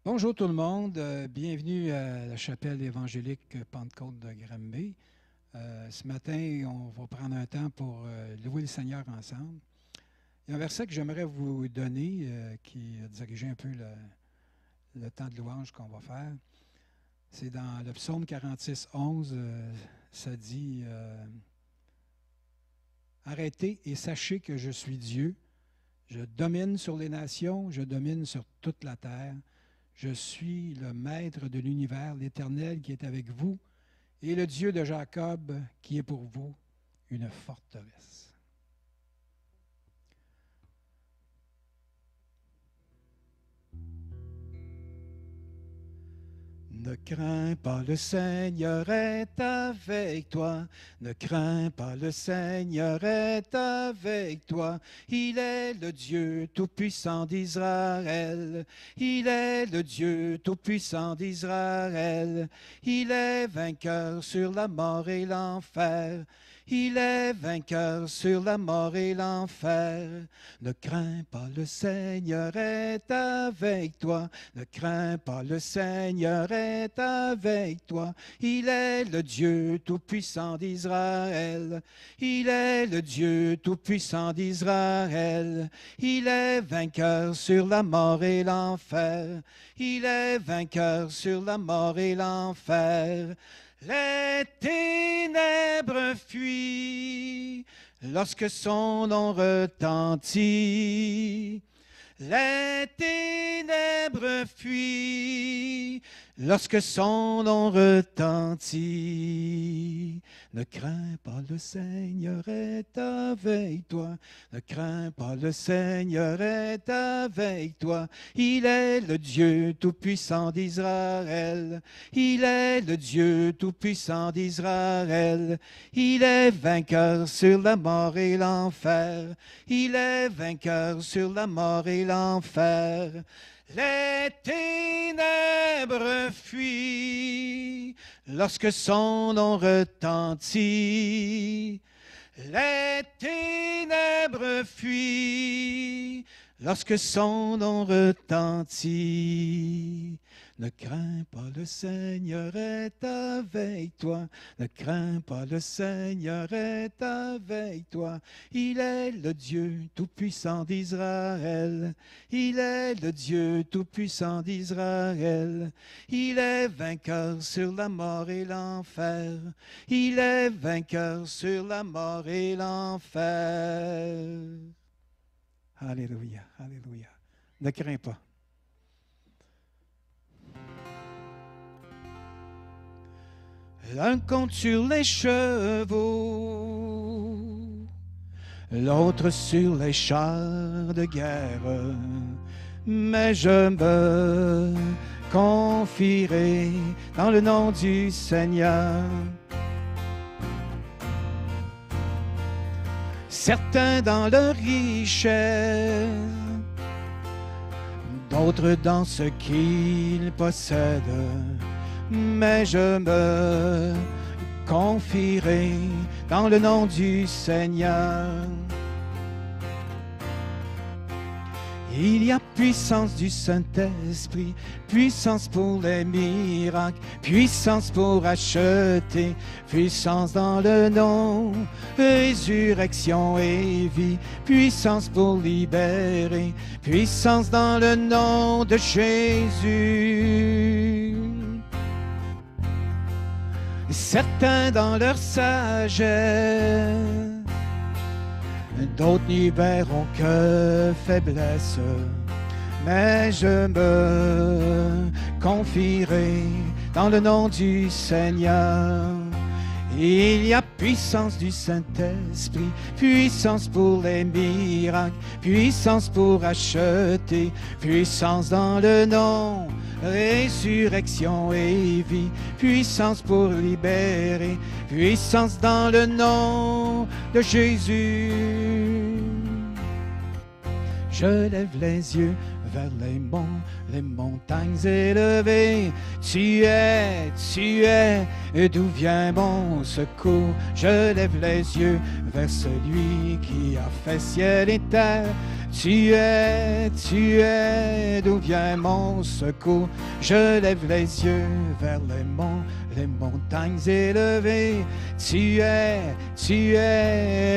Bonjour tout le monde, bienvenue à la chapelle évangélique Pentecôte de Granby. Ce matin, on va prendre un temps pour louer le Seigneur ensemble. Il y a un verset que j'aimerais vous donner qui dirigeait un peu le temps de louange qu'on va faire. C'est dans le psaume 46, 11, ça dit Arrêtez et sachez que je suis Dieu, je domine sur les nations, je domine sur toute la terre. Je suis le maître de l'univers, l'Éternel qui est avec vous, et le Dieu de Jacob qui est pour vous une forteresse. Ne crains pas, le Seigneur est avec toi. Ne crains pas, le Seigneur est avec toi. Il est le Dieu tout-puissant d'Israël. Il est le Dieu tout-puissant d'Israël. Il est vainqueur sur la mort et l'enfer. Il est vainqueur sur la mort et l'enfer. Ne crains pas, le Seigneur est avec toi. Ne crains pas, le Seigneur est avec toi. Il est le Dieu tout-puissant d'Israël. Il est le Dieu tout-puissant d'Israël. Il est vainqueur sur la mort et l'enfer. Il est vainqueur sur la mort et l'enfer. Les ténèbres fuient lorsque son nom retentit. Les ténèbres fuient lorsque son nom retentit. Ne crains pas, le Seigneur est avec toi. Ne crains pas, le Seigneur est avec toi. Il est le Dieu tout-puissant d'Israël. Il est le Dieu tout-puissant d'Israël. Il est vainqueur sur la mort et l'enfer. Il est vainqueur sur la mort et l'enfer. Les ténèbres fuient lorsque son nom retentit. Les ténèbres fuient lorsque son nom retentit. Ne crains pas, le Seigneur est avec toi. Ne crains pas, le Seigneur est avec toi. Il est le Dieu tout-puissant d'Israël. Il est le Dieu tout-puissant d'Israël. Il est vainqueur sur la mort et l'enfer. Il est vainqueur sur la mort et l'enfer. Alléluia, alléluia. Ne crains pas. L'un compte sur les chevaux, l'autre sur les chars de guerre. Mais je me confierai dans le nom du Seigneur. Certains dans leur richesse, d'autres dans ce qu'ils possèdent. Mais je me confierai dans le nom du Seigneur. Il y a puissance du Saint-Esprit, puissance pour les miracles, puissance pour acheter, puissance dans le nom, résurrection et vie, puissance pour libérer, puissance dans le nom de Jésus. Certains dans leur sagesse, d'autres n'y verront que faiblesse, mais je me confierai dans le nom du Seigneur. Il y a puissance du Saint-Esprit, puissance pour les miracles, puissance pour acheter, puissance dans le nom, résurrection et vie, puissance pour libérer, puissance dans le nom de Jésus. Je lève les yeux vers les monts, les montagnes élevées. Tu es, d'où vient mon secours. Je lève les yeux vers celui qui a fait ciel et terre, tu es, d'où vient mon secours? Je lève les yeux vers les montagnes élevées. Tu es,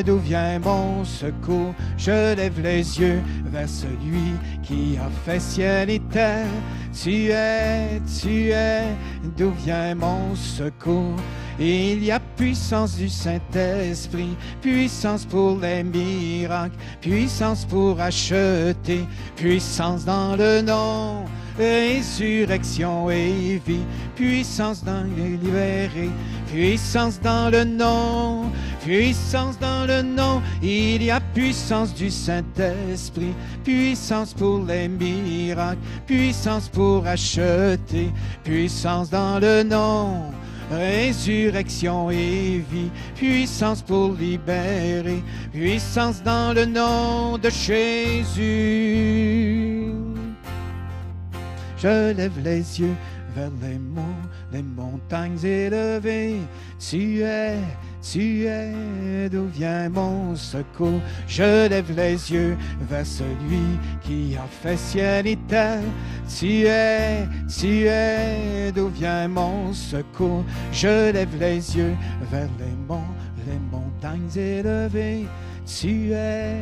d'où vient mon secours? Je lève les yeux vers celui qui a fait ciel et terre. Tu es, d'où vient mon secours? Il y a puissance du Saint-Esprit, puissance pour les miracles, puissance pour acheter, puissance dans le nom, résurrection et vie, puissance dans les libérer, puissance dans le nom, puissance dans le nom. Il y a puissance du Saint-Esprit, puissance pour les miracles, puissance pour acheter, puissance dans le nom, résurrection et vie, puissance pour libérer, puissance dans le nom de Jésus. Je lève les yeux vers les montagnes élevées. Tu es, d'où vient mon secours? Je lève les yeux vers celui qui a fait ciel et terre. Tu es, d'où vient mon secours? Je lève les yeux vers les montagnes élevées. Tu es,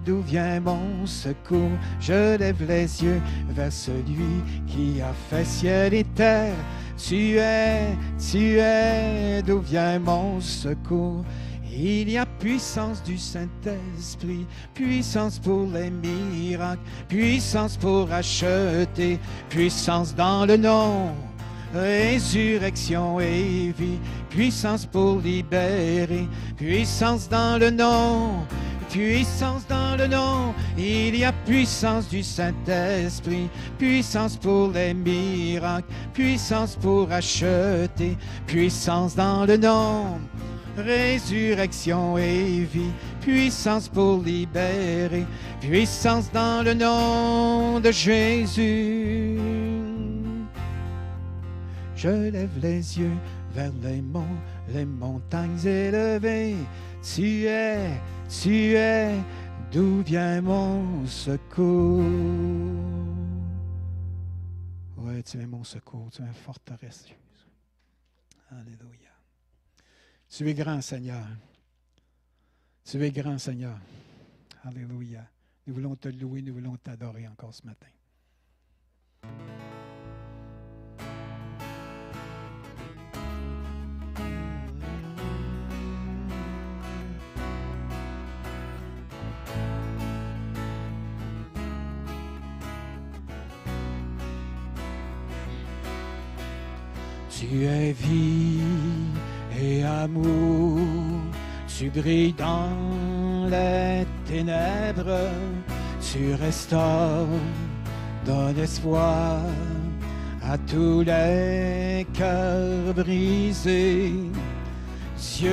d'où vient mon secours? Je lève les yeux vers celui qui a fait ciel et terre. Tu es, d'où vient mon secours? Il y a puissance du Saint-Esprit, puissance pour les miracles, puissance pour acheter, puissance dans le nom, résurrection et vie, puissance pour libérer, puissance dans le nom, puissance dans le nom. Il y a puissance du Saint-Esprit, puissance pour les miracles, puissance pour acheter, puissance dans le nom, résurrection et vie, puissance pour libérer, puissance dans le nom de Jésus. Je lève les yeux vers les montagnes élevées. Tu es, d'où vient mon secours? Oui, tu es mon secours, tu es une forteresse. Alléluia. Tu es grand, Seigneur. Tu es grand, Seigneur. Alléluia. Nous voulons te louer, nous voulons t'adorer encore ce matin. Tu es vie et amour, tu brilles dans les ténèbres, tu restaures, donnes espoir à tous les cœurs brisés. Dieu,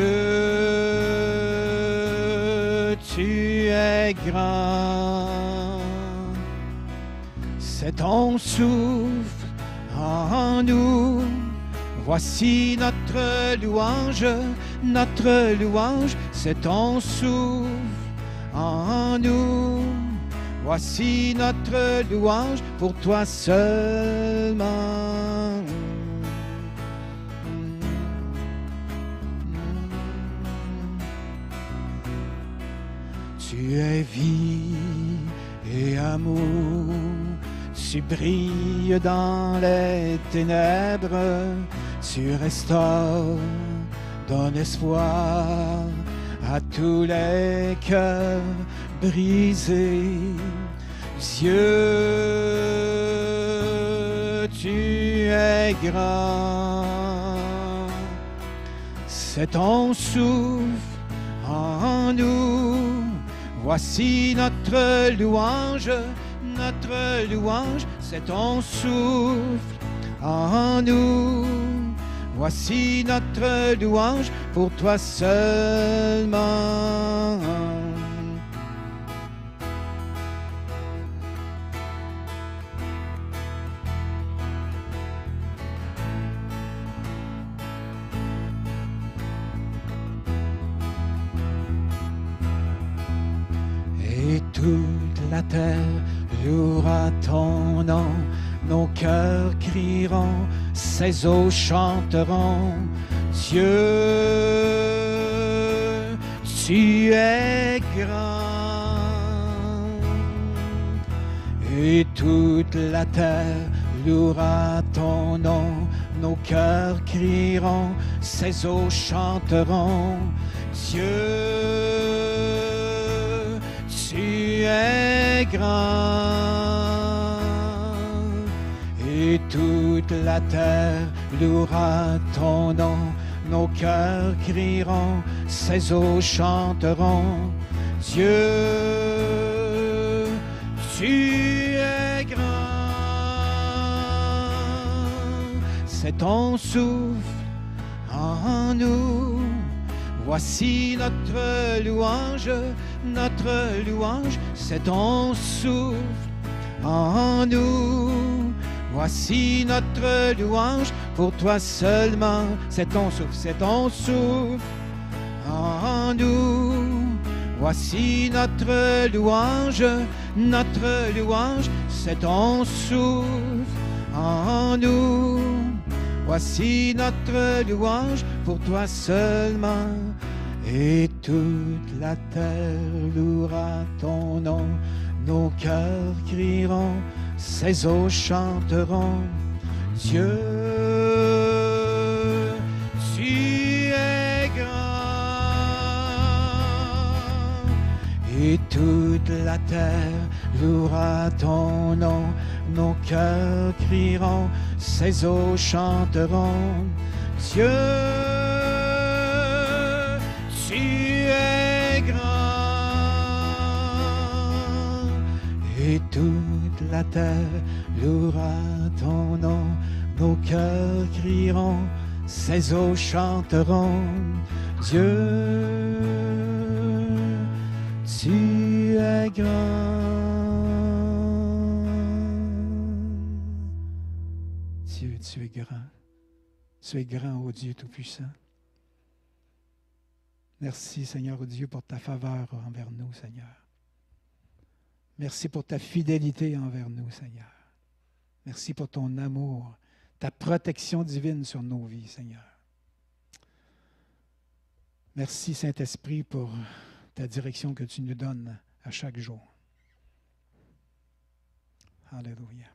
tu es grand, c'est ton souffle en nous. Voici notre louange, c'est ton souffle en nous. Voici notre louange pour toi seulement. Tu es vie et amour, tu brilles dans les ténèbres, tu restaures, donnes espoir à tous les cœurs brisés. Dieu, tu es grand, c'est ton souffle en nous. Voici notre louange, c'est ton souffle en nous. Voici notre louange pour toi seulement. la terre louera ton nom. Nos cœurs crieront, ces eaux chanteront. Dieu, tu es grand. Et toute la terre louera ton nom. Nos cœurs crieront, ces eaux chanteront. Dieu, tu es grand. Et toute la terre louera ton nom. Nos cœurs crieront, ces eaux chanteront. Dieu, tu es grand. C'est ton souffle en nous. Voici notre louange, c'est ton souffle en nous. Voici notre louange, pour toi seulement, c'est ton souffle en nous. Voici notre louange, c'est ton souffle en nous. Voici notre louange, pour toi seulement. Et toute la terre louera ton nom. Nos cœurs crieront, ces eaux chanteront. Dieu, tu es grand. Et toute la terre louera ton nom. Nos cœurs crieront, ces eaux chanteront. Dieu, tu es grand. Et toute la terre louera ton nom. Nos cœurs crieront, ces eaux chanteront. Dieu, tu es grand. Dieu, tu es grand. Tu es grand, ô Dieu Tout-Puissant. Merci, Seigneur, ô Dieu, pour ta faveur envers nous, Seigneur. Merci pour ta fidélité envers nous, Seigneur. Merci pour ton amour, ta protection divine sur nos vies, Seigneur. Merci, Saint-Esprit, pour ta direction que tu nous donnes à chaque jour. Alléluia.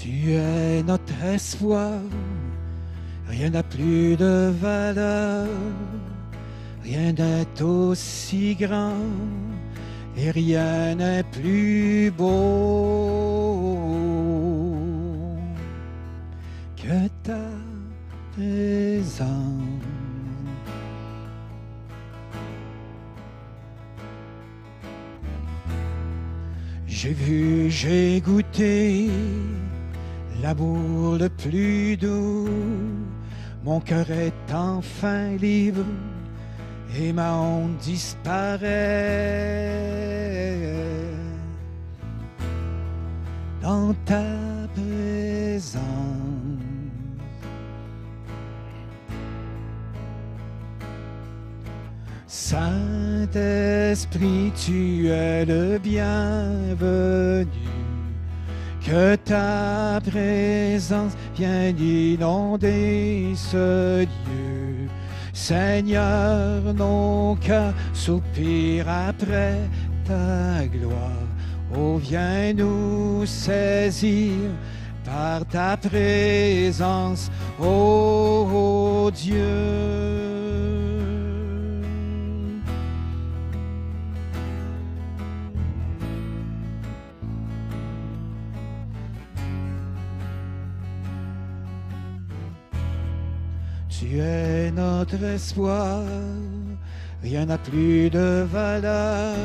Tu es notre espoir, rien n'a plus de valeur, rien n'est aussi grand et rien n'est plus beau que ta présence. J'ai vu, j'ai goûté l'amour le plus doux, mon cœur est enfin libre et ma honte disparaît dans ta présence. Saint-Esprit, tu es le bienvenu. Que ta présence vienne inonder ce lieu. Seigneur, nos cœurs soupirent après ta gloire. Oh, viens nous saisir par ta présence, ô Dieu. Tu es notre espoir, rien n'a plus de valeur,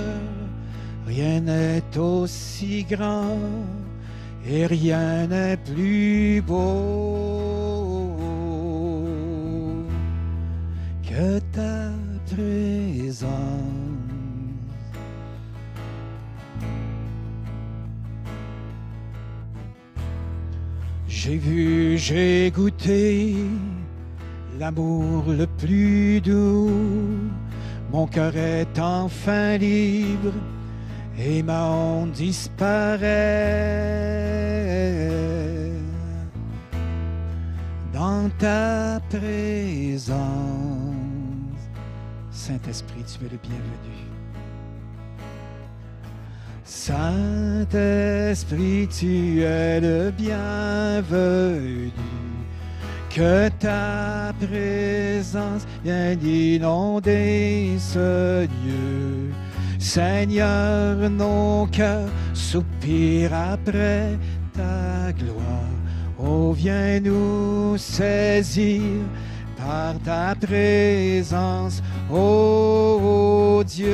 rien n'est aussi grand et rien n'est plus beau que ta présence. J'ai vu, j'ai goûté l'amour le plus doux. Mon cœur est enfin libre et ma honte disparaît. Dans ta présence, Saint-Esprit, tu es le bienvenu. Saint-Esprit, tu es le bienvenu. Que ta présence vienne inonder ce lieu. Seigneur, nos cœurs soupirent après ta gloire. Oh, viens nous saisir par ta présence, ô Dieu.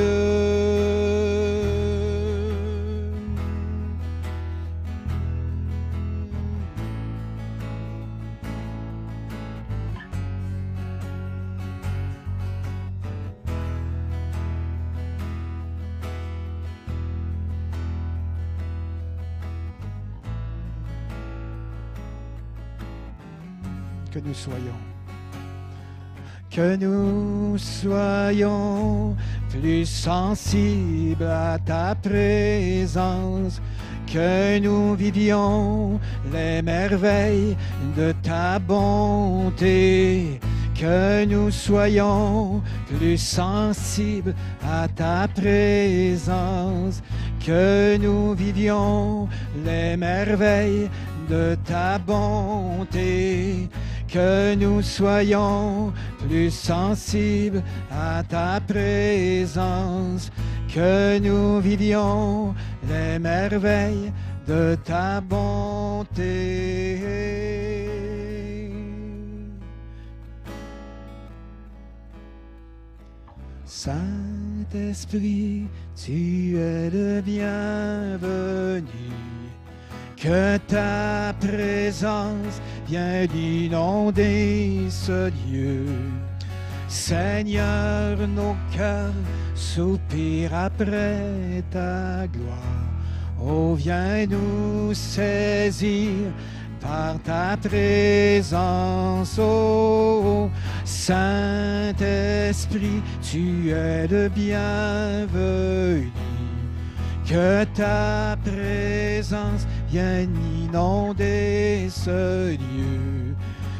Que nous soyons plus sensibles à ta présence, que nous vivions les merveilles de ta bonté, que nous soyons plus sensibles à ta présence, que nous vivions les merveilles de ta bonté, que nous soyons plus sensibles à ta présence, que nous vivions les merveilles de ta bonté. Saint-Esprit, tu es le bienvenu. Que ta présence vienne inonder ce lieu. Seigneur, nos cœurs soupirent après ta gloire. Oh, viens nous saisir par ta présence. Oh, Saint-Esprit, tu es le bienvenu. Que ta présence vienne inonder ce lieu.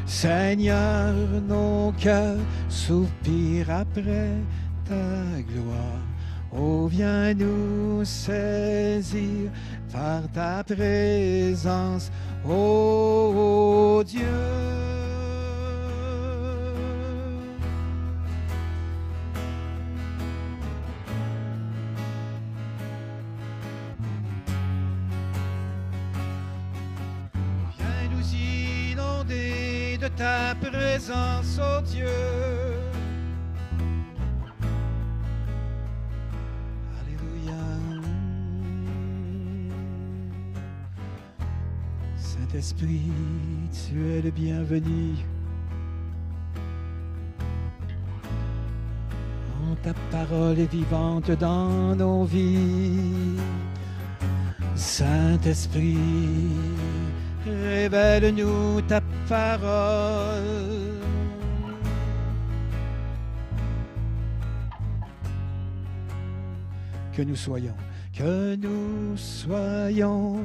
Seigneur, nos cœurs soupirent après ta gloire. Oh, viens nous saisir par ta présence, ô Dieu. De ta présence, ô Dieu. Alléluia. Saint-Esprit, tu es le bienvenu. Ta parole est vivante dans nos vies. Saint-Esprit, révèle-nous ta parole. Que nous soyons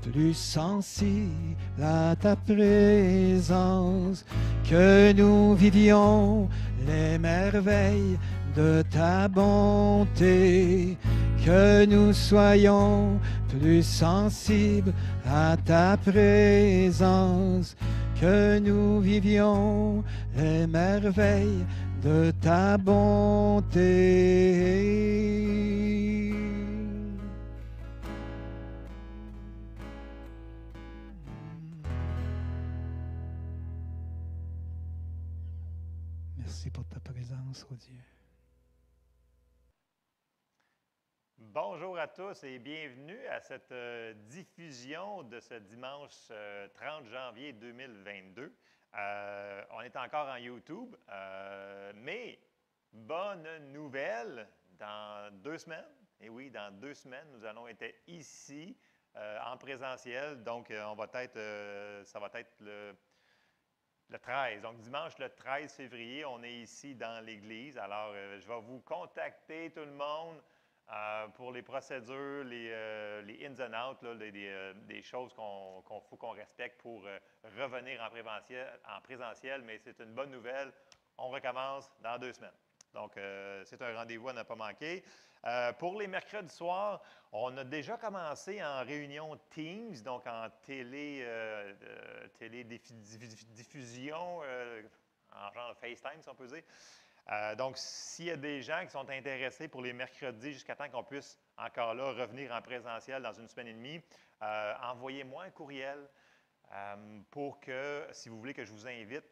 plus sensibles à ta présence, que nous vivions les merveilles de ta bonté, que nous soyons plus sensibles à ta présence, que nous vivions les merveilles de ta bonté. Dieu. Bonjour à tous et bienvenue à cette diffusion de ce dimanche 30 janvier 2022. On est encore en YouTube, mais bonne nouvelle, dans 2 semaines, et oui, dans 2 semaines, nous allons être ici en présentiel, donc ça va être le 13. Donc, dimanche, le 13 février, on est ici dans l'Église. Alors, je vais vous contacter, tout le monde, pour les procédures, les ins and outs, là, des choses qu'il faut qu'on respecte pour revenir en présentiel. Mais c'est une bonne nouvelle. On recommence dans 2 semaines. Donc, c'est un rendez-vous à ne pas manquer. Pour les mercredis soirs, on a déjà commencé en réunion Teams, donc en télédiffusion, en genre FaceTime, si on peut dire. Donc, s'il y a des gens qui sont intéressés pour les mercredis jusqu'à temps qu'on puisse encore là revenir en présentiel dans 1 semaine et demie, envoyez-moi un courriel pour que, si vous voulez que je vous invite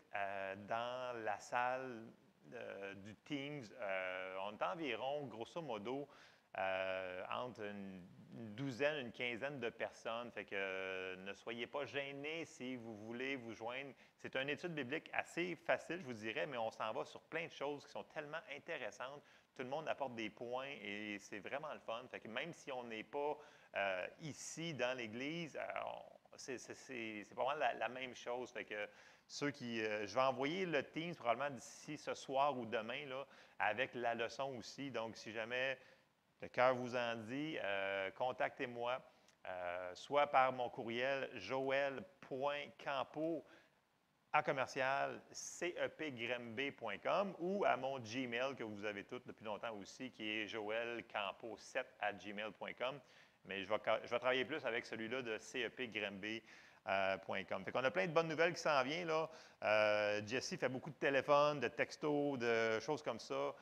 dans la salle du Teams, on est environ, grosso modo, entre une douzaine, une quinzaine de personnes. Fait que ne soyez pas gênés si vous voulez vous joindre. C'est une étude biblique assez facile, je vous dirais, mais on s'en va sur plein de choses qui sont tellement intéressantes. Tout le monde apporte des points et c'est vraiment le fun. Fait que même si on n'est pas ici dans l'Église, c'est pas mal la même chose. Fait que je vais envoyer le Teams probablement d'ici ce soir ou demain là, avec la leçon aussi. Donc, si jamais le cœur vous en dit, contactez-moi, soit par mon courriel joel.campo@cepgrimb.com ou à mon Gmail que vous avez tous depuis longtemps aussi, qui est joelcampo7@gmail.com. Mais je vais travailler plus avec celui-là de cepgrimb.com. Fait qu'on a plein de bonnes nouvelles qui s'en viennent, là. Jessie fait beaucoup de téléphones, de textos, de choses comme ça.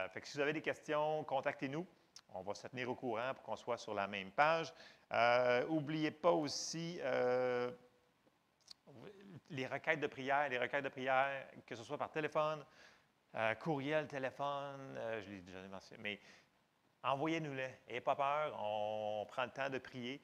Fait que si vous avez des questions, contactez-nous. On va se tenir au courant pour qu'on soit sur la même page. N'oubliez pas aussi les requêtes de prière, que ce soit par téléphone, courriel, téléphone, je l'ai déjà mentionné, mais envoyez-nous-les. N'ayez pas peur, on prend le temps de prier.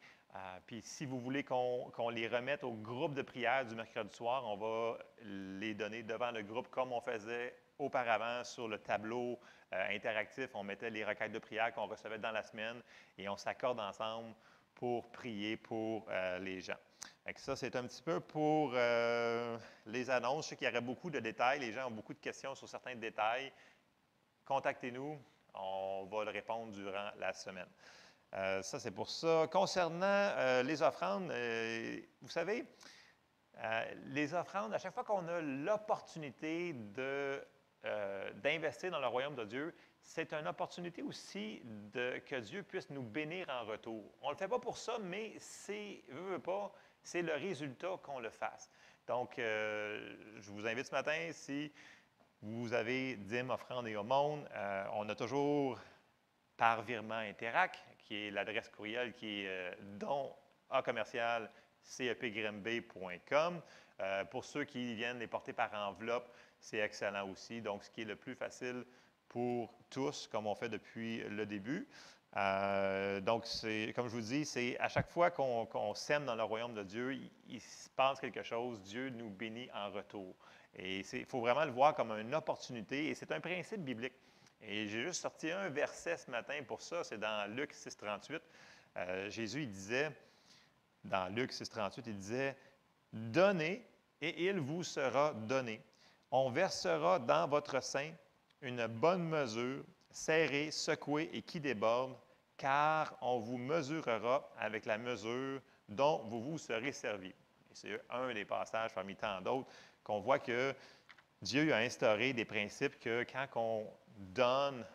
Puis si vous voulez qu'on les remette au groupe de prière du mercredi soir, on va les donner devant le groupe comme on faisait auparavant sur le tableau interactif. On mettait les requêtes de prière qu'on recevait dans la semaine et on s'accorde ensemble pour prier pour les gens. Donc ça, c'est un petit peu pour les annonces. Je sais qu'il y aurait beaucoup de détails. Les gens ont beaucoup de questions sur certains détails. Contactez-nous. On va le répondre durant la semaine. Ça, c'est pour ça. Concernant les offrandes, vous savez, les offrandes, à chaque fois qu'on a l'opportunité d'investir dans le royaume de Dieu, c'est une opportunité aussi que Dieu puisse nous bénir en retour. On ne le fait pas pour ça, mais c'est le résultat qu'on le fasse. Donc, je vous invite ce matin, si vous avez dîmes, offrandes et aumônes, on a toujours par virement Interac, qui est l'adresse courriel qui est don@cepgrimb.com. Pour ceux qui viennent les porter par enveloppe, c'est excellent aussi. Donc, ce qui est le plus facile pour tous, comme on fait depuis le début. Donc, comme je vous dis, c'est à chaque fois qu'on sème dans le royaume de Dieu, il se passe quelque chose, Dieu nous bénit en retour. Et il faut vraiment le voir comme une opportunité, et c'est un principe biblique. Et j'ai juste sorti un verset ce matin pour ça, c'est dans Luc 6,38. Jésus, il disait, dans Luc 6,38, il disait, « Donnez, et il vous sera donné. On versera dans votre sein une bonne mesure, serrée, secouée et qui déborde, car on vous mesurera avec la mesure dont vous vous serez servi. » Et c'est un des passages parmi tant d'autres qu'on voit que Dieu a instauré des principes que quand on donne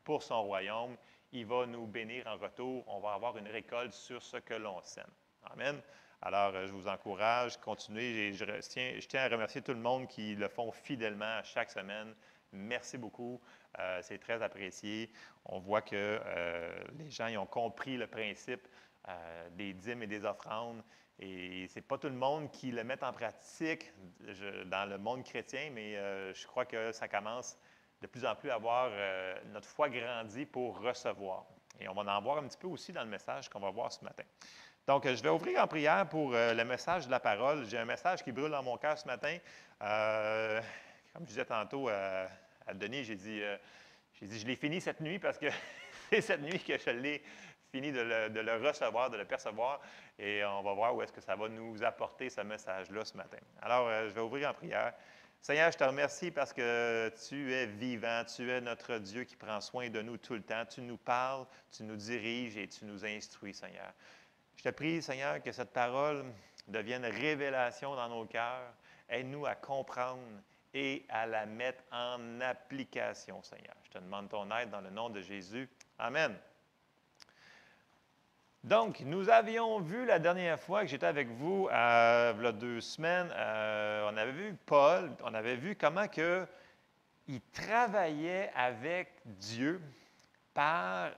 pour son royaume, il va nous bénir en retour. On va avoir une récolte sur ce que l'on sème. Amen. Alors, je vous encourage, continuez. Je tiens à remercier tout le monde qui le font fidèlement chaque semaine. Merci beaucoup. C'est très apprécié. On voit que les gens ils ont compris le principe des dîmes et des offrandes. Et ce n'est pas tout le monde qui le met en pratique dans le monde chrétien, mais je crois que ça commence de plus en plus avoir notre foi grandie pour recevoir. Et on va en voir un petit peu aussi dans le message qu'on va voir ce matin. Donc, je vais ouvrir en prière pour le message de la parole. J'ai un message qui brûle dans mon cœur ce matin. Comme je disais tantôt à Denis, j'ai dit, je l'ai fini cette nuit parce que c'est cette nuit que je l'ai fini de le recevoir, de le percevoir. Et on va voir où est-ce que ça va nous apporter ce message-là ce matin. Alors, je vais ouvrir en prière. Seigneur, je te remercie parce que tu es vivant, tu es notre Dieu qui prend soin de nous tout le temps. Tu nous parles, tu nous diriges et tu nous instruis, Seigneur. Je te prie, Seigneur, que cette parole devienne révélation dans nos cœurs. Aide-nous à comprendre et à la mettre en application, Seigneur. Je te demande ton aide dans le nom de Jésus. Amen. Donc, nous avions vu la dernière fois que j'étais avec vous, il y a 2 semaines, on avait vu Paul, on avait vu comment que il travaillait avec Dieu par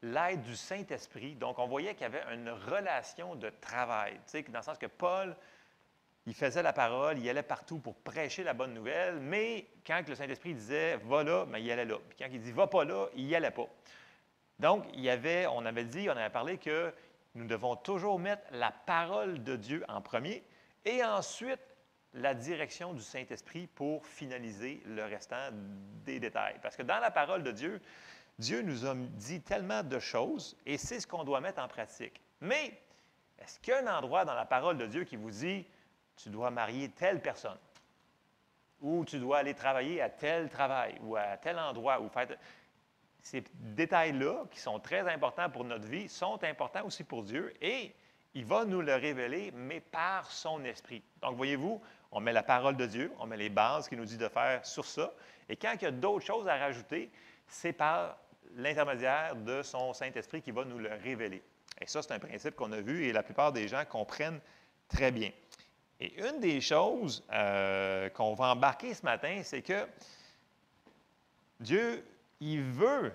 l'aide du Saint-Esprit. Donc, on voyait qu'il y avait une relation de travail, tu sais, dans le sens que Paul, il faisait la parole, il allait partout pour prêcher la bonne nouvelle, mais quand le Saint-Esprit disait « va là », bien, il allait là. Puis quand il dit « va pas là », il n'y allait pas. Donc, on avait parlé que nous devons toujours mettre la parole de Dieu en premier et ensuite la direction du Saint-Esprit pour finaliser le restant des détails. Parce que dans la parole de Dieu, Dieu nous a dit tellement de choses et c'est ce qu'on doit mettre en pratique. Mais est-ce qu'il y a un endroit dans la parole de Dieu qui vous dit « tu dois marier telle personne » ou « tu dois aller travailler à tel travail » ou à tel endroit ou faire... Ces détails-là, qui sont très importants pour notre vie, sont importants aussi pour Dieu et il va nous le révéler, mais par son esprit. Donc, voyez-vous, on met la parole de Dieu, on met les bases qu'il nous dit de faire sur ça. Et quand il y a d'autres choses à rajouter, c'est par l'intermédiaire de son Saint-Esprit qui va nous le révéler. Et ça, c'est un principe qu'on a vu et la plupart des gens comprennent très bien. Et une des choses qu'on va embarquer ce matin, c'est que Dieu, il veut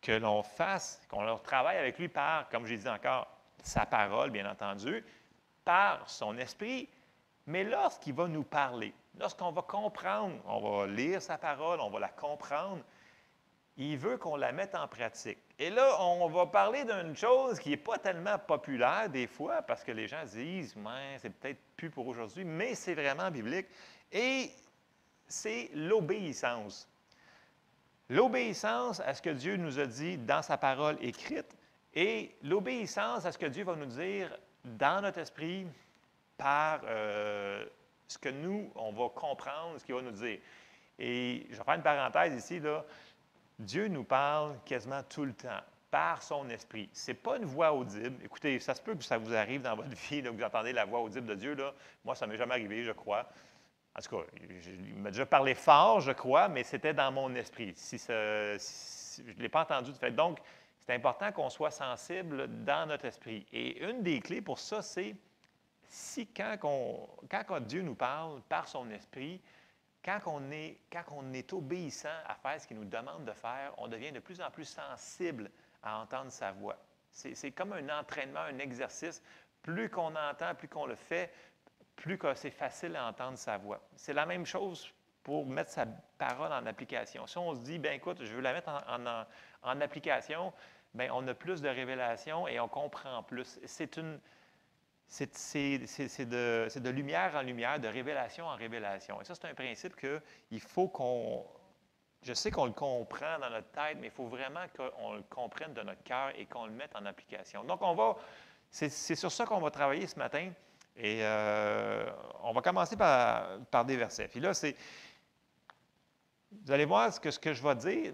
que l'on fasse, qu'on travaille avec lui par, comme j'ai dit encore, sa parole, bien entendu, par son esprit, mais lorsqu'il va nous parler, lorsqu'on va comprendre, on va lire sa parole, on va la comprendre, il veut qu'on la mette en pratique. Et là, on va parler d'une chose qui n'est pas tellement populaire des fois, parce que les gens disent, « c'est peut-être plus pour aujourd'hui », mais c'est vraiment biblique, et c'est l'obéissance. L'obéissance à ce que Dieu nous a dit dans sa parole écrite et l'obéissance à ce que Dieu va nous dire dans notre esprit par ce que nous, on va comprendre, ce qu'il va nous dire. Et je vais faire une parenthèse ici, là. Dieu nous parle quasiment tout le temps par son esprit. Ce n'est pas une voix audible. Écoutez, ça se peut que ça vous arrive dans votre vie, là, que vous entendez la voix audible de Dieu. Là. Moi, ça ne m'est jamais arrivé, je crois. En tout cas, il m'a déjà parlé fort, je crois, mais c'était dans mon esprit. Je ne l'ai pas entendu de fait. Donc, c'est important qu'on soit sensible dans notre esprit. Et une des clés pour ça, c'est si quand Dieu nous parle par son esprit, quand on est obéissant à faire ce qu'il nous demande de faire, on devient de plus en plus sensible à entendre sa voix. C'est comme un entraînement, un exercice. Plus qu'on entend, plus qu'on le fait, plus que c'est facile à entendre sa voix. C'est la même chose pour mettre sa parole en application. Si on se dit, bien écoute, je veux la mettre en application, bien on a plus de révélations et on comprend plus. C'est de lumière en lumière, de révélation en révélation. Et ça, c'est un principe qu'il faut qu'on... Je sais qu'on le comprend dans notre tête, mais il faut vraiment qu'on le comprenne de notre cœur et qu'on le mette en application. Donc, c'est sur ça qu'on va travailler ce matin. Et on va commencer par des versets. Puis là, vous allez voir ce que je vais dire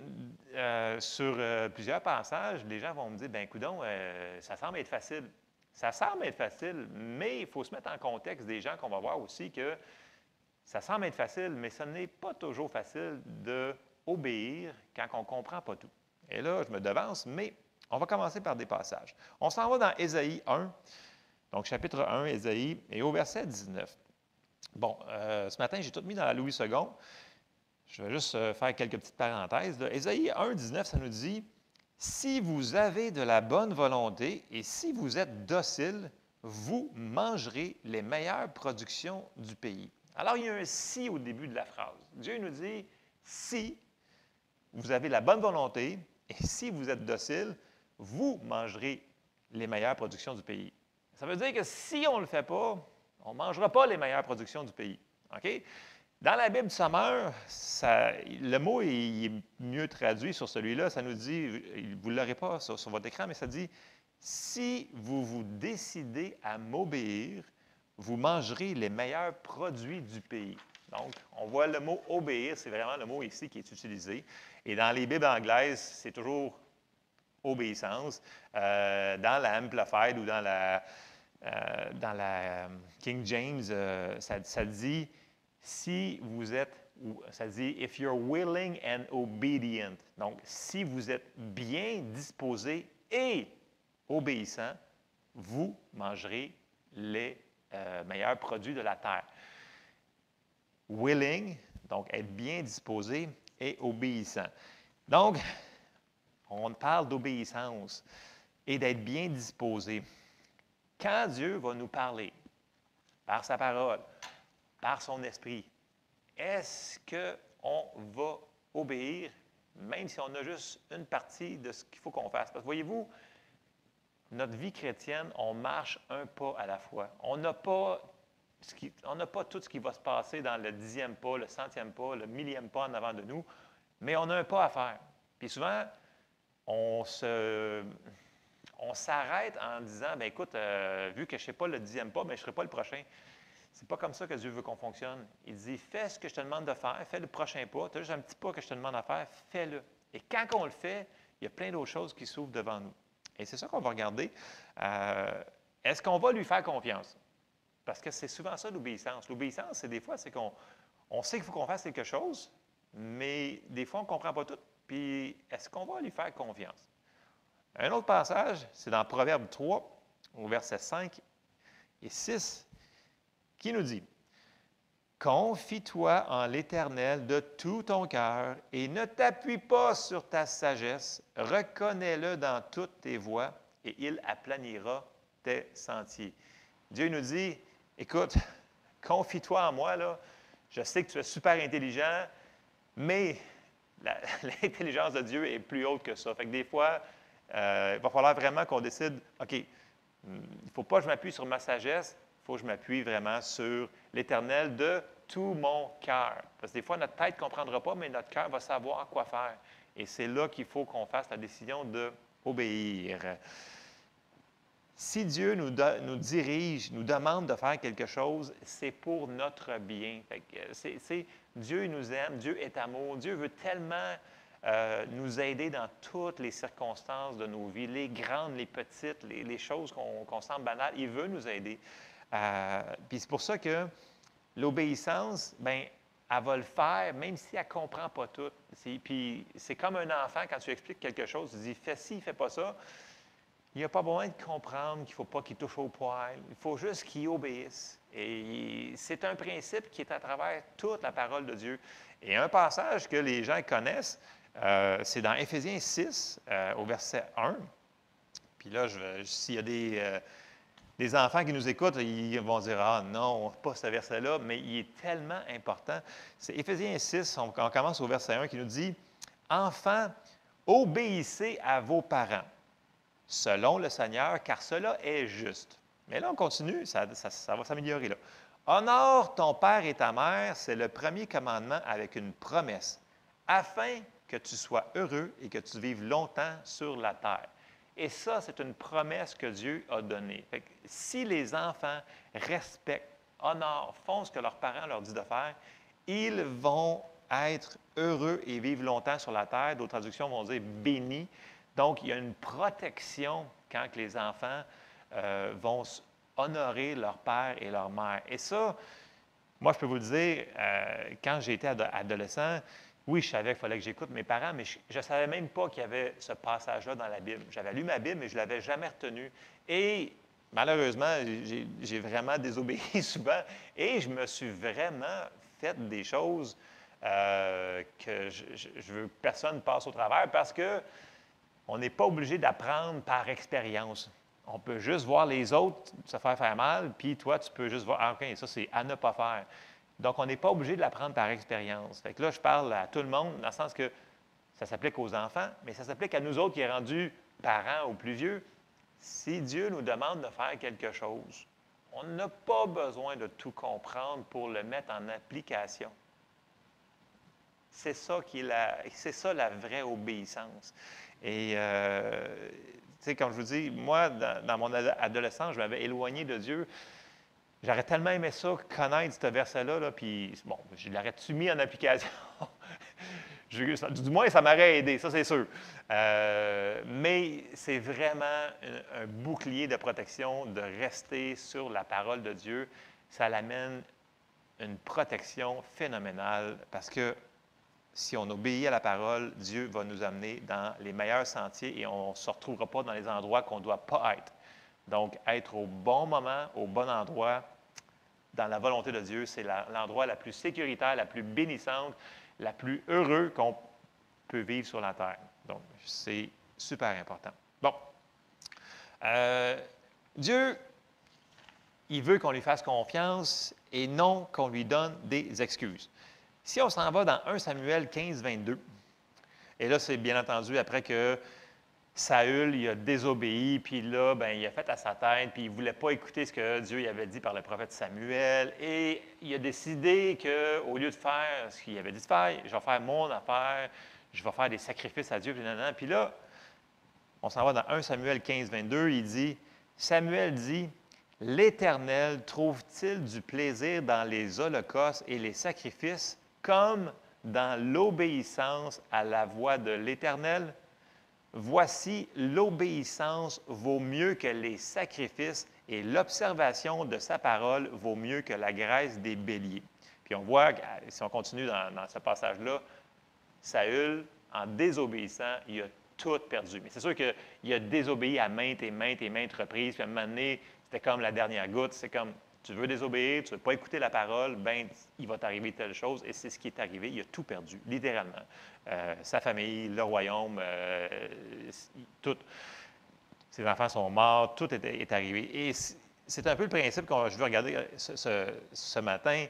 sur plusieurs passages. Les gens vont me dire, bien, coudonc, ça semble être facile. Ça semble être facile, mais il faut se mettre en contexte des gens qu'on va voir aussi que ça semble être facile, mais ce n'est pas toujours facile d'obéir quand on ne comprend pas tout. Et là, je me devance, mais on va commencer par des passages. On s'en va dans Ésaïe 1. Donc, chapitre 1, Ésaïe, et au verset 19. Bon, ce matin, j'ai tout mis dans la Louis II. Je vais juste faire quelques petites parenthèses. Là. Ésaïe 1, 19, ça nous dit « Si vous avez de la bonne volonté et si vous êtes docile, vous mangerez les meilleures productions du pays. » Alors, il y a un « si » au début de la phrase. Dieu nous dit, si vous avez la bonne volonté et si vous êtes docile, vous mangerez les meilleures productions du pays. Ça veut dire que si on ne le fait pas, on ne mangera pas les meilleures productions du pays. OK? Dans la Bible du Sommeur, le mot il est mieux traduit sur celui-là. Ça nous dit, vous ne l'aurez pas sur votre écran, mais ça dit, si vous vous décidez à m'obéir, vous mangerez les meilleurs produits du pays. Donc, on voit le mot obéir, c'est vraiment le mot ici qui est utilisé. Et dans les Bibles anglaises, c'est toujours obéissance. Dans la Amplified ou dans la King James, ça dit si vous êtes, ça dit if you're willing and obedient. Donc, si vous êtes bien disposé et obéissant, vous mangerez les meilleurs produits de la terre. Willing, donc être bien disposé et obéissant. Donc, on parle d'obéissance et d'être bien disposé. Quand Dieu va nous parler par sa parole, par son esprit, est-ce qu'on va obéir, même si on a juste une partie de ce qu'il faut qu'on fasse? Parce que voyez-vous, notre vie chrétienne, on marche un pas à la fois. On n'a pas tout ce qui va se passer dans le 10e pas, le 100e pas, le 1000e pas en avant de nous, mais on a un pas à faire. Puis souvent, on s'arrête en disant, bien écoute, vu que je ne sais pas le 10e pas, bien, je ne serai pas le prochain. C'est pas comme ça que Dieu veut qu'on fonctionne. Il dit, fais ce que je te demande de faire, fais le prochain pas, tu as juste un petit pas que je te demande à faire, fais-le. Et quand on le fait, il y a plein d'autres choses qui s'ouvrent devant nous. Et c'est ça qu'on va regarder. Est-ce qu'on va lui faire confiance? Parce que c'est souvent ça l'obéissance. L'obéissance, c'est des fois, c'est qu'on sait qu'il faut qu'on fasse quelque chose, mais des fois, on ne comprend pas tout. Puis, est-ce qu'on va lui faire confiance? Un autre passage, c'est dans Proverbe 3, au verset 5 et 6, qui nous dit « Confie-toi en l'Éternel de tout ton cœur et ne t'appuie pas sur ta sagesse. Reconnais-le dans toutes tes voies et il aplanira tes sentiers. » Dieu nous dit « Écoute, confie-toi en moi, là. Je sais que tu es super intelligent, mais l'intelligence de Dieu est plus haute que ça. Fait que des fois, il va falloir vraiment qu'on décide, OK, il ne faut pas que je m'appuie sur ma sagesse, il faut que je m'appuie vraiment sur l'Éternel de tout mon cœur. Parce que des fois, notre tête ne comprendra pas, mais notre cœur va savoir quoi faire. Et c'est là qu'il faut qu'on fasse la décision d'obéir. Si Dieu nous dirige, nous demande de faire quelque chose, c'est pour notre bien. Dieu nous aime, Dieu est amour, Dieu veut tellement nous aider dans toutes les circonstances de nos vies, les grandes, les petites, les choses qu'on semble banales. Il veut nous aider. Puis c'est pour ça que l'obéissance, bien, elle va le faire, même si elle ne comprend pas tout. Puis c'est comme un enfant, quand tu expliques quelque chose, tu dis « fais ci, fais pas ça ». Il n'y a pas besoin de comprendre qu'il ne faut pas qu'il touche au poil. Il faut juste qu'il obéisse. Et c'est un principe qui est à travers toute la parole de Dieu. Et un passage que les gens connaissent, c'est dans Éphésiens 6, au verset 1. Puis là, s'il y a des enfants qui nous écoutent, ils vont dire « Ah non, pas ce verset-là », mais il est tellement important. C'est Éphésiens 6, on commence au verset 1 qui nous dit « Enfants, obéissez à vos parents, selon le Seigneur, car cela est juste. » Mais là, on continue, ça va s'améliorer là. « Honore ton père et ta mère, c'est le premier commandement avec une promesse, afin que tu sois heureux et que tu vives longtemps sur la terre. » Et ça, c'est une promesse que Dieu a donnée. Fait que si les enfants respectent, honorent, font ce que leurs parents leur disent de faire, ils vont être heureux et vivre longtemps sur la terre. D'autres traductions vont dire bénis. Donc, il y a une protection quand les enfants vont honorer leur père et leur mère. Et ça, moi, je peux vous le dire, quand j'ai été adolescent, oui, je savais qu'il fallait que j'écoute mes parents, mais je ne savais même pas qu'il y avait ce passage-là dans la Bible. J'avais lu ma Bible, mais je ne l'avais jamais retenu. Et malheureusement, j'ai vraiment désobéi souvent et je me suis vraiment fait des choses que je veux que personne passe au travers parce que on n'est pas obligé d'apprendre par expérience. On peut juste voir les autres se faire mal, puis toi, tu peux juste voir, ah, OK, ça, c'est à ne pas faire. Donc, on n'est pas obligé de l'apprendre par expérience. Fait que là, je parle à tout le monde, dans le sens que ça s'applique aux enfants, mais ça s'applique à nous autres qui est rendus parents ou plus vieux. Si Dieu nous demande de faire quelque chose, on n'a pas besoin de tout comprendre pour le mettre en application. C'est ça c'est ça la vraie obéissance. Et, tu sais, comme je vous dis, moi, dans mon adolescence, je m'avais éloigné de Dieu. J'aurais tellement aimé ça, connaître ce verset-là, là, puis bon, je l'aurais-tu mis en application? Du moins, ça m'aurait aidé, ça c'est sûr. Mais c'est vraiment un bouclier de protection de rester sur la parole de Dieu. Ça l'amène une protection phénoménale parce que si on obéit à la parole, Dieu va nous amener dans les meilleurs sentiers et on ne se retrouvera pas dans les endroits qu'on ne doit pas être. Donc, être au bon moment, au bon endroit, dans la volonté de Dieu, c'est l'endroit la plus sécuritaire, la plus bénissante, la plus heureuse qu'on peut vivre sur la terre. Donc, c'est super important. Bon. Dieu, il veut qu'on lui fasse confiance et non qu'on lui donne des excuses. Si on s'en va dans 1 Samuel 15, 22, et là, c'est bien entendu après que Saül, il a désobéi, puis là, ben, il a fait à sa tête, puis il ne voulait pas écouter ce que Dieu lui avait dit par le prophète Samuel, et il a décidé qu'au lieu de faire ce qu'il avait dit de faire, je vais faire mon affaire, je vais faire des sacrifices à Dieu, puis là, on s'en va dans 1 Samuel 15, 22, il dit, Samuel dit, « L'Éternel trouve-t-il du plaisir dans les holocaustes et les sacrifices comme dans l'obéissance à la voix de l'Éternel? Voici, l'obéissance vaut mieux que les sacrifices et l'observation de sa parole vaut mieux que la graisse des béliers. » Puis on voit, si on continue dans ce passage-là, Saül, en désobéissant, il a tout perdu. Mais c'est sûr qu'il a désobéi à maintes et maintes et maintes reprises. Puis à un moment donné, c'était comme la dernière goutte. C'est comme, tu veux désobéir, tu ne veux pas écouter la parole, bien, il va t'arriver telle chose. Et c'est ce qui est arrivé. Il a tout perdu, littéralement. Sa famille, le royaume, tout. Ses enfants sont morts, tout est arrivé. Et c'est un peu le principe que je veux regarder ce matin.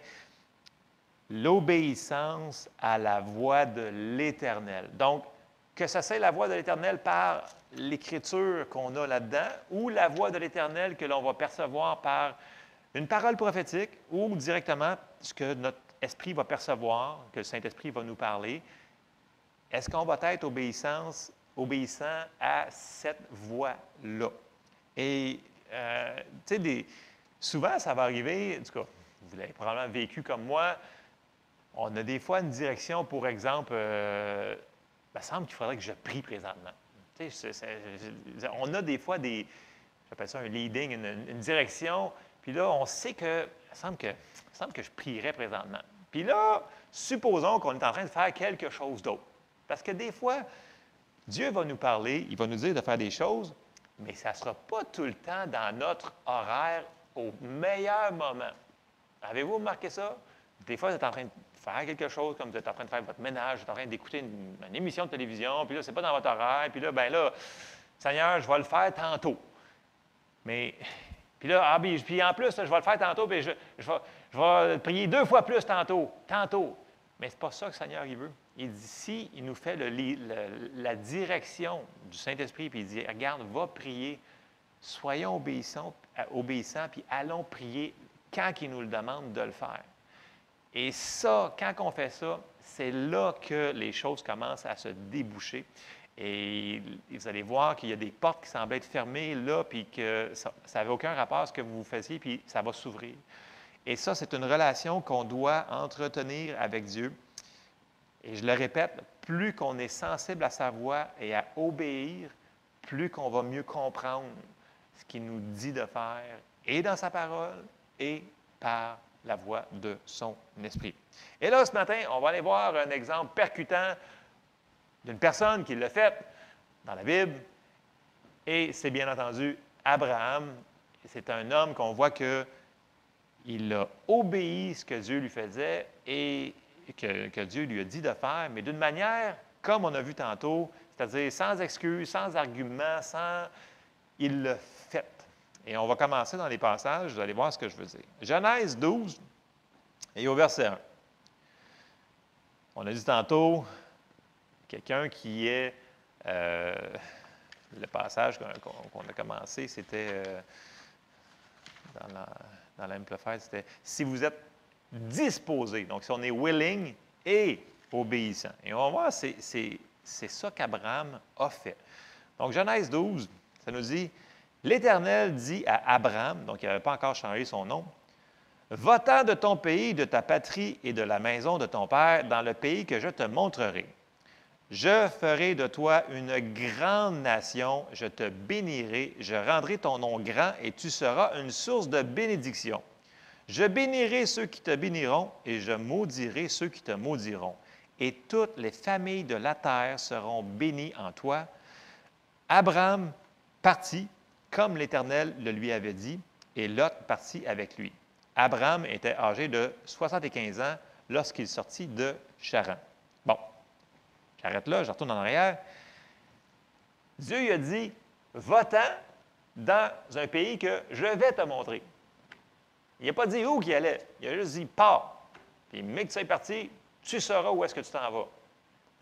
L'obéissance à la voix de l'Éternel. Donc, que ce soit la voix de l'Éternel par l'écriture qu'on a là-dedans ou la voix de l'Éternel que l'on va percevoir par une parole prophétique ou directement ce que notre esprit va percevoir, que le Saint-Esprit va nous parler, est-ce qu'on va être obéissant à cette voix-là? Et, tu sais, souvent, ça va arriver, en tout cas, vous l'avez probablement vécu comme moi, on a des fois une direction, pour exemple, il me semble qu'il faudrait que je prie présentement. Tu sais, on a des fois j'appelle ça un leading, une direction, puis là, on sait que, il me semble que je prierais présentement. Puis là, supposons qu'on est en train de faire quelque chose d'autre. Parce que des fois, Dieu va nous parler, il va nous dire de faire des choses, mais ça ne sera pas tout le temps dans notre horaire au meilleur moment. Avez-vous remarqué ça? Des fois, vous êtes en train de faire quelque chose, comme vous êtes en train de faire votre ménage, vous êtes en train d'écouter une émission de télévision, puis là, ce n'est pas dans votre horaire, puis là, bien là, Seigneur, je vais le faire tantôt. Mais, puis là, puis en plus, je vais le faire tantôt, puis je vais prier 2 fois plus tantôt. Mais ce n'est pas ça que le Seigneur, il veut. Il dit, si il nous fait la direction du Saint-Esprit, puis il dit, regarde, va prier, soyons obéissants, puis allons prier quand il nous le demande de le faire. Et ça, quand on fait ça, c'est là que les choses commencent à se déboucher. Et vous allez voir qu'il y a des portes qui semblent être fermées là, puis que ça n'avait aucun rapport à ce que vous faisiez, puis ça va s'ouvrir. Et ça, c'est une relation qu'on doit entretenir avec Dieu. Et je le répète, plus qu'on est sensible à sa voix et à obéir, plus qu'on va mieux comprendre ce qu'il nous dit de faire, et dans sa parole, et par la voix de son esprit. Et là, ce matin, on va aller voir un exemple percutant d'une personne qui l'a fait dans la Bible. Et c'est bien entendu Abraham. C'est un homme qu'on voit qu'il a obéi ce que Dieu lui faisait et que Dieu lui a dit de faire, mais d'une manière, comme on a vu tantôt, c'est-à-dire sans excuse, sans argument, il l'a fait. Et on va commencer dans les passages, vous allez voir ce que je veux dire. Genèse 12, Et au verset 1, on a dit tantôt, quelqu'un qui est, le passage qu'on a commencé, c'était dans l'Amplified, c'était « si vous êtes disposé ». Donc, si on est « willing » et « obéissant ». Et on va voir, c'est ça qu'Abraham a fait. Donc, Genèse 12, ça nous dit « L'Éternel dit à Abraham », donc il n'avait pas encore changé son nom, « Va-t'en de ton pays, de ta patrie et de la maison de ton père dans le pays que je te montrerai. Je ferai de toi une grande nation, je te bénirai, je rendrai ton nom grand et tu seras une source de bénédiction. Je bénirai ceux qui te béniront et je maudirai ceux qui te maudiront. Et toutes les familles de la terre seront bénies en toi. » Abraham partit, comme l'Éternel le lui avait dit, et Lot partit avec lui. Abraham était âgé de 75 ans lorsqu'il sortit de Charan. Bon, j'arrête là, je retourne en arrière. Dieu lui a dit, va-t'en dans un pays que je vais te montrer. Il n'a pas dit où qu'il allait, il a juste dit, pars. Puis, mais que tu es parti, tu sauras où est-ce que tu t'en vas.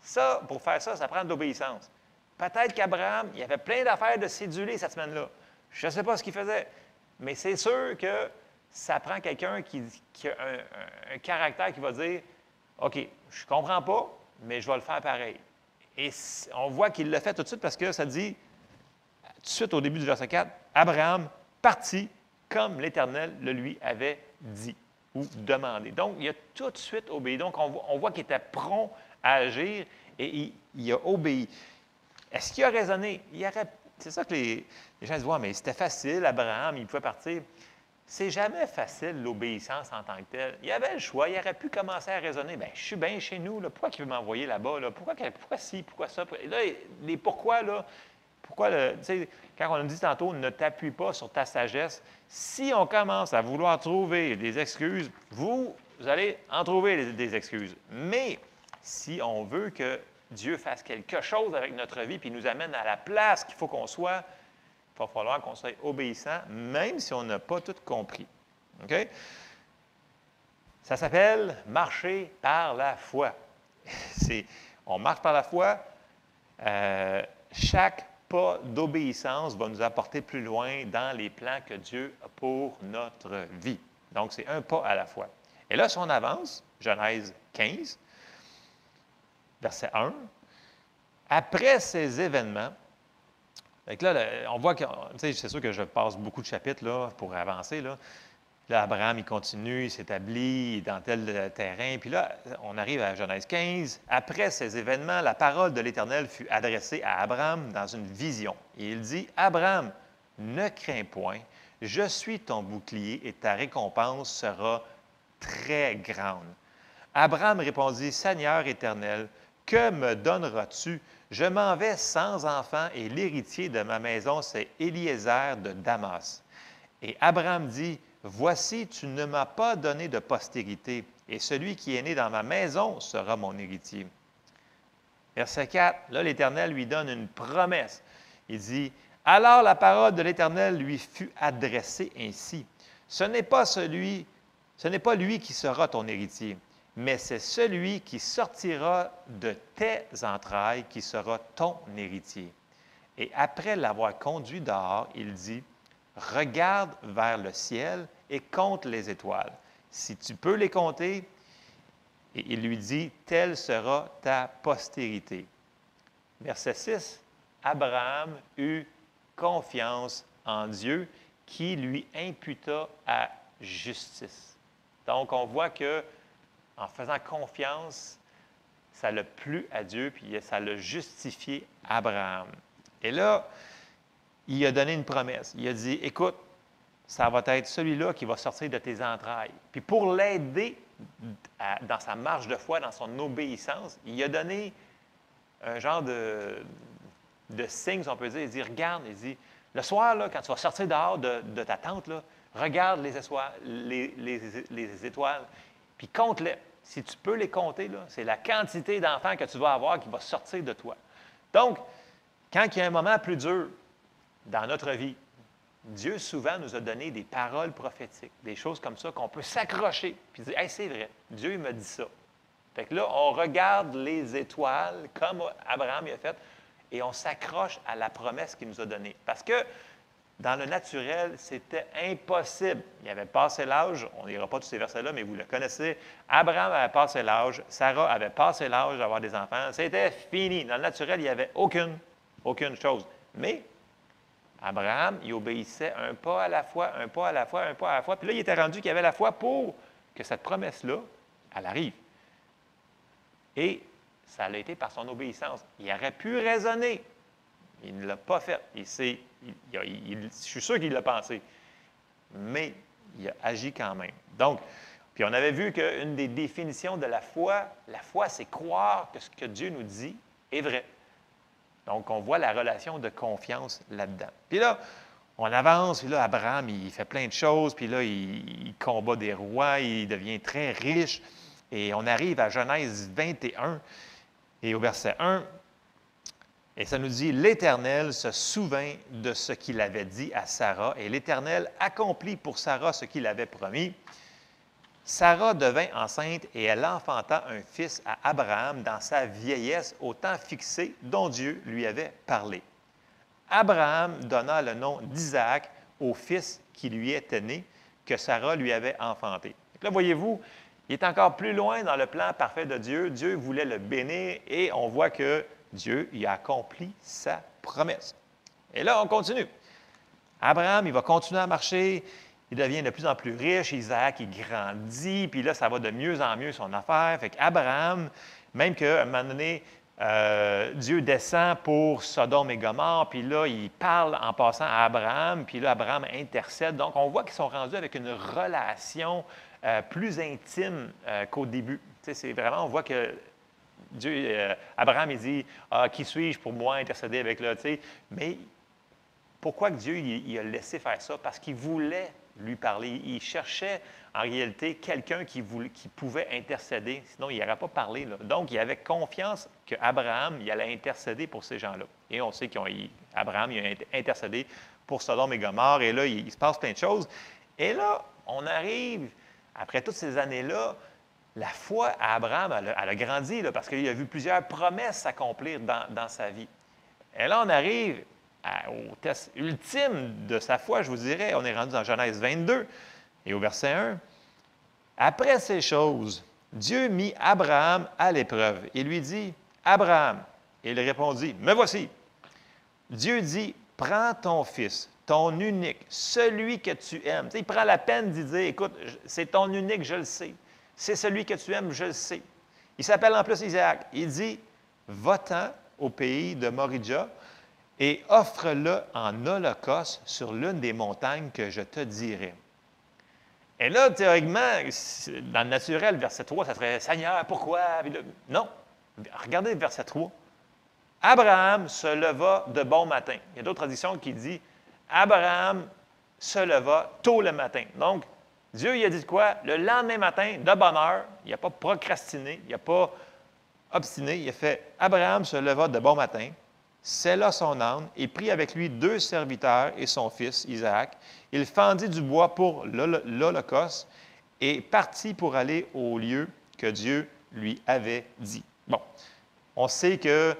Ça, pour faire ça, ça prend de l'obéissance. Peut-être qu'Abraham, il avait plein d'affaires de cédulés cette semaine-là. Je ne sais pas ce qu'il faisait, mais c'est sûr que ça prend quelqu'un qui a un caractère qui va dire, OK, je ne comprends pas, mais je vais le faire pareil. Et on voit qu'il l'a fait tout de suite parce que ça dit, tout de suite au début du verset 4, Abraham partit comme l'Éternel le lui avait dit ou demandé. Donc, il a tout de suite obéi. Donc, on voit qu'il était prompt à agir et il a obéi. Est-ce qu'il a raisonné? C'est ça que les gens se disent, ouais, mais c'était facile, Abraham, il pouvait partir. C'est jamais facile, l'obéissance en tant que telle. Il avait le choix, il aurait pu commencer à raisonner. Bien, je suis bien chez nous, là. Pourquoi il veut m'envoyer là-bas? Là? Pourquoi ci, pourquoi ça? Là, les pourquoi, là, tu sais, quand on a dit tantôt, ne t'appuie pas sur ta sagesse. Si on commence à vouloir trouver des excuses, vous allez en trouver des excuses. Mais si on veut que Dieu fasse quelque chose avec notre vie puis nous amène à la place qu'il faut qu'on soit, il va falloir qu'on soit obéissant, même si on n'a pas tout compris. OK? Ça s'appelle marcher par la foi. On marche par la foi. Chaque pas d'obéissance va nous apporter plus loin dans les plans que Dieu a pour notre vie. Donc, c'est un pas à la fois. Et là, si on avance, Genèse 15, verset 1, après ces événements, là, on voit que, c'est sûr que je passe beaucoup de chapitres là, pour avancer. Là, Abraham, il continue, il s'établit, il est dans tel terrain. Puis là, on arrive à Genèse 15. Après ces événements, la parole de l'Éternel fut adressée à Abraham dans une vision. Et il dit, « Abraham, ne crains point, je suis ton bouclier et ta récompense sera très grande. » Abraham répondit, « Seigneur éternel, que me donneras-tu? Je m'en vais sans enfant et l'héritier de ma maison, c'est Éliézer de Damas. » Et Abraham dit, « Voici, tu ne m'as pas donné de postérité, et celui qui est né dans ma maison sera mon héritier. » Verset 4, là, l'Éternel lui donne une promesse. Il dit, « Alors la parole de l'Éternel lui fut adressée ainsi. Ce n'est pas lui qui sera ton héritier, mais c'est celui qui sortira de tes entrailles qui sera ton héritier. » Et après l'avoir conduit dehors, il dit, « Regarde vers le ciel et compte les étoiles. Si tu peux les compter, et il lui dit, « Telle sera ta postérité. » Verset 6, Abraham eut confiance en Dieu qui lui imputa à justice. Donc, on voit que en faisant confiance, ça l'a plu à Dieu, puis ça l'a justifié Abraham. Et là, il a donné une promesse. Il a dit, « Écoute, ça va être celui-là qui va sortir de tes entrailles. » Puis pour l'aider dans sa marche de foi, dans son obéissance, il a donné un genre de signe, si on peut dire. Il dit, « Regarde, il dit, le soir, là, quand tu vas sortir dehors de ta tente, là, regarde les étoiles, puis compte-les. Si tu peux les compter, là, c'est la quantité d'enfants que tu vas avoir qui va sortir de toi. » Donc, quand il y a un moment plus dur dans notre vie, Dieu souvent nous a donné des paroles prophétiques, des choses comme ça qu'on peut s'accrocher puis dire, hey, c'est vrai, Dieu il m'a dit ça. Fait que là, on regarde les étoiles comme Abraham y a fait et on s'accroche à la promesse qu'il nous a donnée. Parce que dans le naturel, c'était impossible. Il avait passé l'âge, on n'ira pas tous ces versets-là, mais vous le connaissez. Abraham avait passé l'âge, Sarah avait passé l'âge d'avoir des enfants. C'était fini. Dans le naturel, il n'y avait aucune chose. Mais Abraham, il obéissait un pas à la fois, un pas à la fois, un pas à la fois. Puis là, il était rendu qu'il avait la foi pour que cette promesse-là, elle arrive. Et ça a été par son obéissance. Il aurait pu raisonner. Il ne l'a pas fait. Je suis sûr qu'il l'a pensé. Mais il a agi quand même. Donc, puis on avait vu qu'une des définitions de la foi, c'est croire que ce que Dieu nous dit est vrai. Donc, on voit la relation de confiance là-dedans. Puis là, on avance, puis là, Abraham, il fait plein de choses, puis là, il combat des rois, il devient très riche. Et on arrive à Genèse 21, et au verset 1, et ça nous dit, l'Éternel se souvint de ce qu'il avait dit à Sarah, et l'Éternel accomplit pour Sarah ce qu'il avait promis. Sarah devint enceinte et elle enfanta un fils à Abraham dans sa vieillesse au temps fixé dont Dieu lui avait parlé. Abraham donna le nom d'Isaac au fils qui lui était né, que Sarah lui avait enfanté. Donc là, voyez-vous, il est encore plus loin dans le plan parfait de Dieu. Dieu voulait le bénir et on voit que Dieu y a accompli sa promesse. Et là, on continue. Abraham, il va continuer à marcher. Il devient de plus en plus riche. Isaac, il grandit. Puis là, ça va de mieux en mieux son affaire. Fait qu'Abraham, même qu'à un moment donné, Dieu descend pour Sodome et Gomorrhe. Puis là, il parle en passant à Abraham. Puis là, Abraham intercède. Donc, on voit qu'ils sont rendus avec une relation plus intime qu'au début. Tu sais, c'est vraiment, on voit que Dieu, Abraham, il dit, « Qui suis-je pour moi intercéder avec là? » Tu sais, mais pourquoi que Dieu il a laissé faire ça? Parce qu'il voulait lui parler. Il cherchait en réalité quelqu'un qui pouvait intercéder, sinon il n'aurait pas parlé. Là. Donc, il avait confiance qu'Abraham il allait intercéder pour ces gens-là. Et on sait qu'Abraham il a intercédé pour Sodome et Gomorrhe, et là, il se passe plein de choses. Et là, on arrive, après toutes ces années-là, la foi à Abraham, elle a grandi, là, parce qu'il a vu plusieurs promesses s'accomplir dans sa vie. Et là, on arrive au test ultime de sa foi, je vous dirais. On est rendu dans Genèse 22 et au verset 1. Après ces choses, Dieu mit Abraham à l'épreuve et lui dit, « Abraham, et il répondit, « Me voici. » Dieu dit, « Prends ton fils, ton unique, celui que tu aimes. » Tu sais, il prend la peine d'y dire, « Écoute, c'est ton unique, je le sais. C'est celui que tu aimes, je le sais. » Il s'appelle en plus Isaac. Il dit, « Va-t'en au pays de Moridja, et offre-le en holocauste sur l'une des montagnes que je te dirai. » Et là, théoriquement, dans le naturel, verset 3, ça serait « Seigneur, pourquoi? » Non. Regardez le verset 3. Abraham se leva de bon matin. Il y a d'autres traditions qui disent « Abraham se leva tôt le matin. » Donc, Dieu il a dit quoi? Le lendemain matin, de bonne heure, il n'a pas procrastiné, il n'a pas obstiné, il a fait « Abraham se leva de bon matin. » Sella son âne et prit avec lui 2 serviteurs et son fils, Isaac. Il fendit du bois pour l'holocauste et partit pour aller au lieu que Dieu lui avait dit. Bon, on sait que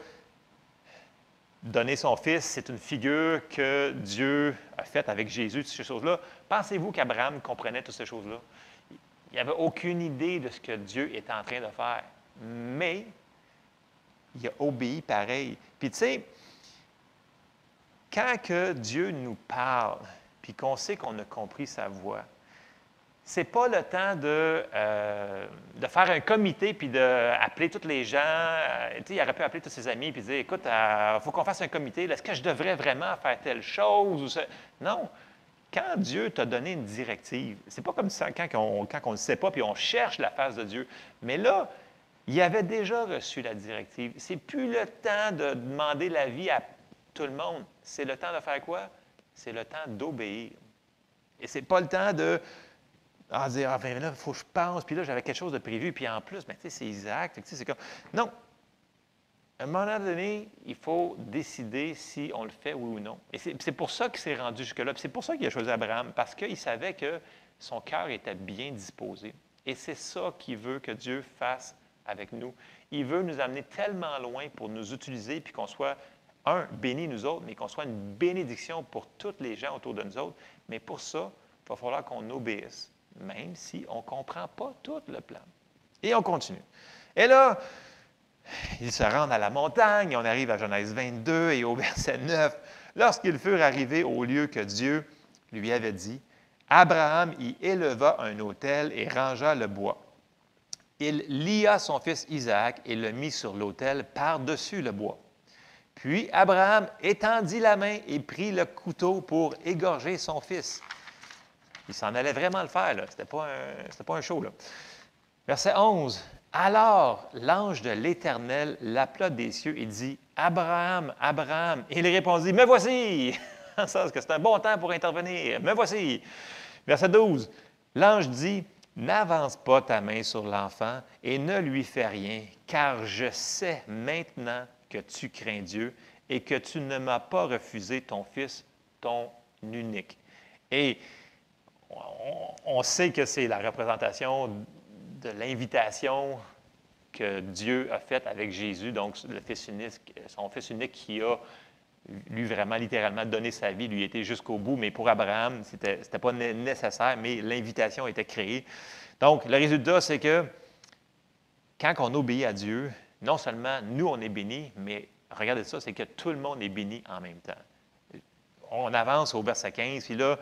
donner son fils, c'est une figure que Dieu a faite avec Jésus, toutes ces choses-là. Pensez-vous qu'Abraham comprenait toutes ces choses-là? Il n'avait aucune idée de ce que Dieu était en train de faire. Mais il a obéi pareil. Puis tu sais, quand que Dieu nous parle, puis qu'on sait qu'on a compris sa voix, ce n'est pas le temps de faire un comité puis d'appeler tous les gens. Tu sais, il aurait pu appeler tous ses amis puis dire, écoute, il faut qu'on fasse un comité. Est-ce que je devrais vraiment faire telle chose? Non. Quand Dieu t'a donné une directive, c'est pas comme ça quand on ne sait pas puis on cherche la face de Dieu. Mais là, il avait déjà reçu la directive. C'est plus le temps de demander l'avis à tout le monde. C'est le temps de faire quoi? C'est le temps d'obéir. Et c'est pas le temps de dire, ah, ben là, il faut que je pense, puis là, j'avais quelque chose de prévu, puis en plus, ben, tu sais, c'est Isaac, tu sais, c'est comme... Non. À un moment donné, il faut décider si on le fait oui ou non. Et c'est pour ça qu'il s'est rendu jusque-là. C'est pour ça qu'il a choisi Abraham, parce qu'il savait que son cœur était bien disposé. Et c'est ça qu'il veut que Dieu fasse avec nous. Il veut nous amener tellement loin pour nous utiliser, puis qu'on soit, bénis nous autres, mais qu'on soit une bénédiction pour tous les gens autour de nous autres. Mais pour ça, il va falloir qu'on obéisse, même si on ne comprend pas tout le plan. Et on continue. Et là, ils se rendent à la montagne, on arrive à Genèse 22 et au verset 9. Lorsqu'ils furent arrivés au lieu que Dieu lui avait dit, Abraham y éleva un autel et rangea le bois. Il lia son fils Isaac et le mit sur l'autel par-dessus le bois. Puis Abraham étendit la main et prit le couteau pour égorger son fils. Il s'en allait vraiment le faire, là. C'était pas un show, là. Verset 11. Alors, l'ange de l'Éternel l'appela des cieux et dit, « Abraham, Abraham! » Et il répondit, « Me voici! » Ça, c'est un bon temps pour intervenir. « Me voici! » Verset 12. L'ange dit, « N'avance pas ta main sur l'enfant et ne lui fais rien, car je sais maintenant que tu crains Dieu et que tu ne m'as pas refusé ton fils, ton unique. » Et on sait que c'est la représentation de l'invitation que Dieu a faite avec Jésus, donc le fils unique, son fils unique qui a, lui, vraiment littéralement donné sa vie, lui était jusqu'au bout, mais pour Abraham, ce n'était pas nécessaire, mais l'invitation était créée. Donc, le résultat, c'est que quand on obéit à Dieu, non seulement nous, on est bénis, mais regardez ça, c'est que tout le monde est béni en même temps. On avance au verset 15, puis là,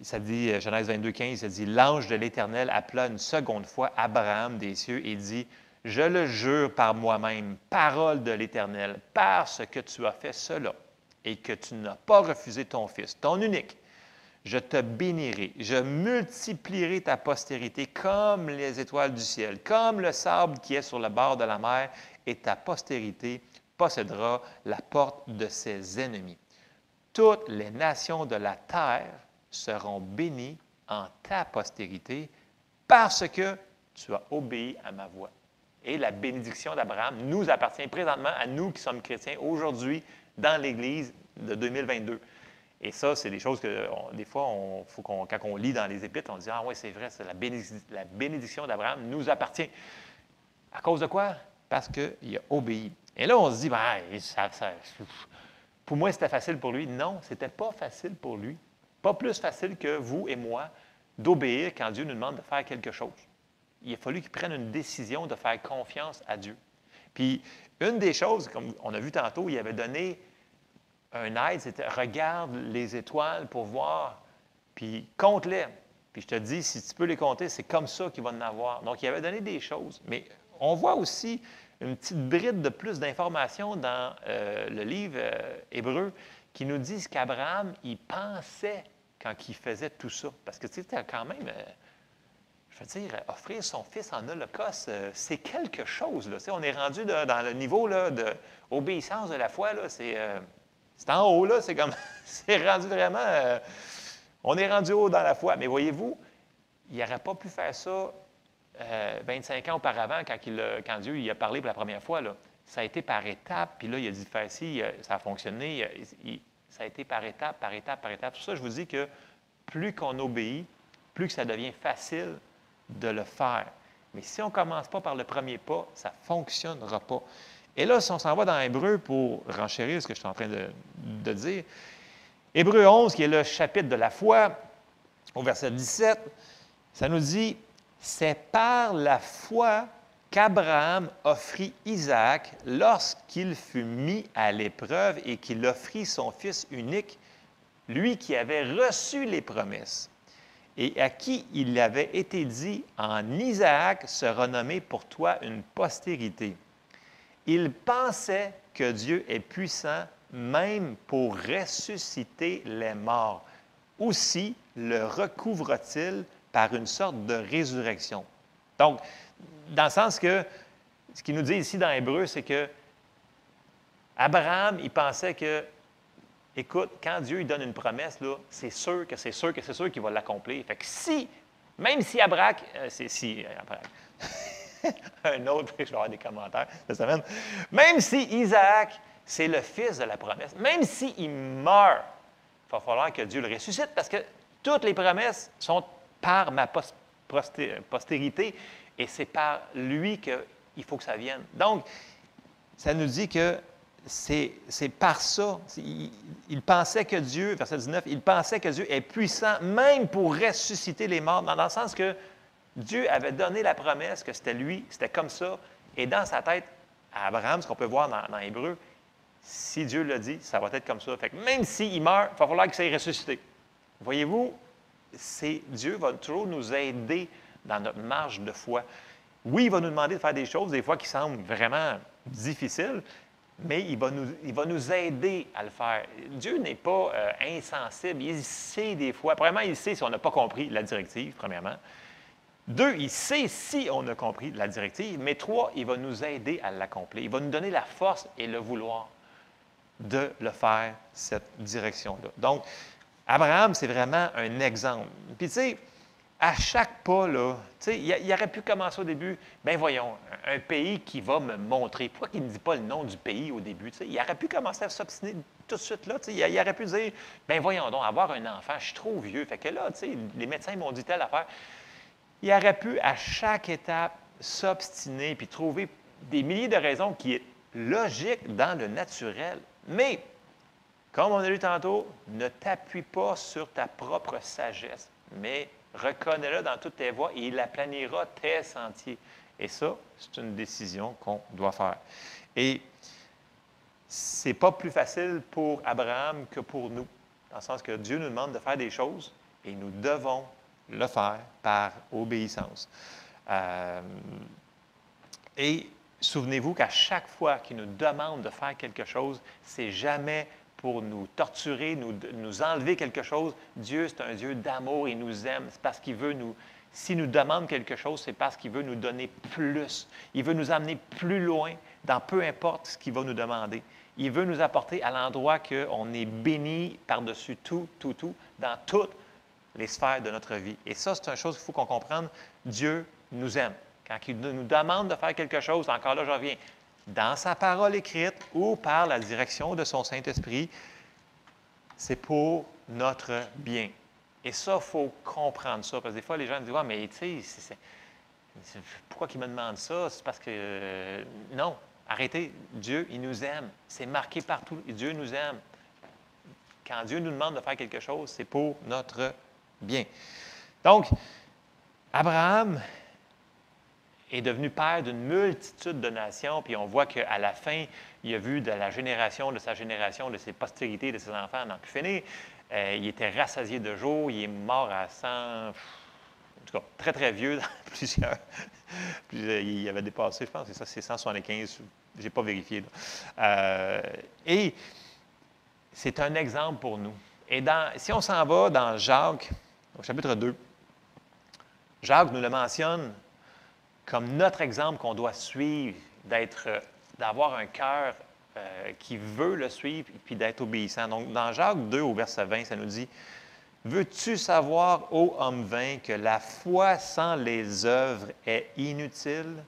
ça dit, Genèse 22, 15, ça dit, « L'ange de l'Éternel appela une seconde fois Abraham des cieux et dit, « Je le jure par moi-même, parole de l'Éternel, parce que tu as fait cela et que tu n'as pas refusé ton fils, ton unique, je te bénirai, je multiplierai ta postérité comme les étoiles du ciel, comme le sable qui est sur le bord de la mer, et ta postérité possédera la porte de ses ennemis. Toutes les nations de la terre seront bénis en ta postérité parce que tu as obéi à ma voix. » Et la bénédiction d'Abraham nous appartient présentement à nous qui sommes chrétiens aujourd'hui dans l'Église de 2022. Et ça, c'est des choses que, des fois, quand on lit dans les Épîtres, on dit « Ah oui, c'est vrai, c'est la bénédiction d'Abraham nous appartient. » À cause de quoi? Parce qu'il a obéi. Et là, on se dit « Pour moi, c'était facile pour lui. » Non, ce n'était pas facile pour lui. Pas plus facile que vous et moi d'obéir quand Dieu nous demande de faire quelque chose. Il a fallu qu'il prenne une décision de faire confiance à Dieu. Puis, une des choses, comme on a vu tantôt, il avait donné un aide, c'était « Regarde les étoiles pour voir, puis compte-les. » Puis je te dis, si tu peux les compter, c'est comme ça qu'il va en avoir. Donc, il avait donné des choses. Mais on voit aussi une petite bride de plus d'informations dans le livre hébreu qui nous disent qu'Abraham, il pensait quand il faisait tout ça. Parce que, tu sais, c'était quand même, je veux dire, offrir son fils en holocauste, c'est quelque chose, là. Tu sais, on est rendu là, dans le niveau d'obéissance de la foi, là, c'est en haut, là, c'est comme, c'est rendu vraiment, on est rendu haut dans la foi. Mais voyez-vous, il n'aurait pas pu faire ça 25 ans auparavant, quand Dieu il a parlé pour la première fois, là. Ça a été par étapes, puis là, il a dit de faire ci, ça a fonctionné. Ça a été par étapes, par étapes, par étapes. Pour ça, je vous dis que plus qu'on obéit, plus que ça devient facile de le faire. Mais si on ne commence pas par le premier pas, ça ne fonctionnera pas. Et là, si on s'en va dans Hébreu pour renchérir ce que je suis en train de dire, Hébreu 11, qui est le chapitre de la foi, au verset 17, ça nous dit « C'est par la foi qu'Abraham offrit Isaac lorsqu'il fut mis à l'épreuve et qu'il offrit son fils unique, lui qui avait reçu les promesses, et à qui il avait été dit, en Isaac sera nommé pour toi une postérité. Il pensait que Dieu est puissant même pour ressusciter les morts. Aussi le recouvre-t-il par une sorte de résurrection. » Donc, dans le sens que, ce qu'il nous dit ici dans Hébreu, c'est que Abraham, il pensait que, écoute, quand Dieu il donne une promesse, là, c'est sûr qu'il va l'accomplir. Fait que même si Abraham, Un autre, je vais avoir des commentaires cette semaine. Même si Isaac, c'est le fils de la promesse, même s'il meurt, il va falloir que Dieu le ressuscite parce que toutes les promesses sont par ma postérité et c'est par lui qu'il faut que ça vienne. Donc, ça nous dit que c'est par ça. Il pensait que Dieu, verset 19, il pensait que Dieu est puissant même pour ressusciter les morts, dans le sens que Dieu avait donné la promesse que c'était lui, c'était comme ça, et dans sa tête, à Abraham, ce qu'on peut voir dans Hébreu, si Dieu l'a dit, ça va être comme ça. Fait que même s'il meurt, il va falloir qu'il soit ressuscité. Voyez-vous, Dieu va toujours nous aider dans notre marche de foi. Oui, il va nous demander de faire des choses, des fois qui semblent vraiment difficiles, mais il va nous aider à le faire. Dieu n'est pas insensible. Il sait des fois. Premièrement, il sait si on n'a pas compris la directive, premièrement. 2, il sait si on a compris la directive. Mais 3, il va nous aider à l'accomplir. Il va nous donner la force et le vouloir de le faire, cette direction-là. Donc, Abraham, c'est vraiment un exemple. Puis, tu sais, à chaque pas, là, tu sais, il aurait pu commencer au début, bien voyons, un pays qui va me montrer. Pourquoi il ne dit pas le nom du pays au début? Tu sais, il aurait pu commencer à s'obstiner tout de suite là. Tu sais, il aurait pu dire, bien voyons donc, avoir un enfant, je suis trop vieux. Fait que là, tu sais, les médecins m'ont dit telle affaire. Il aurait pu, à chaque étape, s'obstiner puis trouver des milliers de raisons qui est logique dans le naturel. Mais, comme on a lu tantôt, ne t'appuie pas sur ta propre sagesse, mais reconnais-le dans toutes tes voies et il aplanira tes sentiers. Et ça, c'est une décision qu'on doit faire. Et ce n'est pas plus facile pour Abraham que pour nous, dans le sens que Dieu nous demande de faire des choses et nous devons le faire par obéissance. Et souvenez-vous qu'à chaque fois qu'il nous demande de faire quelque chose, c'est jamais pour nous torturer, nous enlever quelque chose. Dieu, c'est un Dieu d'amour, il nous aime. C'est parce qu'il veut nous... S'il nous demande quelque chose, c'est parce qu'il veut nous donner plus. Il veut nous amener plus loin dans peu importe ce qu'il va nous demander. Il veut nous apporter à l'endroit qu'on est béni par-dessus tout, dans toutes les sphères de notre vie. Et ça, c'est une chose qu'il faut qu'on comprenne. Dieu nous aime. Quand il nous demande de faire quelque chose, encore là, je reviens, dans sa parole écrite ou par la direction de son Saint-Esprit, c'est pour notre bien. Et ça, il faut comprendre ça. Parce que des fois, les gens disent, « Ah, mais tu sais, pourquoi il me demande ça? C'est parce que... non, arrêtez. Dieu, il nous aime. C'est marqué partout. Dieu nous aime. Quand Dieu nous demande de faire quelque chose, c'est pour notre bien. Donc, Abraham est devenu père d'une multitude de nations, puis on voit qu'à la fin, il a vu de la génération, de sa génération, de ses postérités, de ses enfants, n'en plus finir. Il était rassasié de jours, il est mort à 100, en tout cas, très, très vieux, dans plusieurs. Puis, il avait dépassé, je pense, c'est ça, c'est 175, je n'ai pas vérifié. Et c'est un exemple pour nous. Et si on s'en va dans Jacques, au chapitre 2, Jacques nous le mentionne comme notre exemple qu'on doit suivre, d'avoir un cœur qui veut le suivre et puis d'être obéissant. Donc, dans Jacques 2, au verset 20, ça nous dit « Veux-tu savoir, ô homme vain, que la foi sans les œuvres est inutile?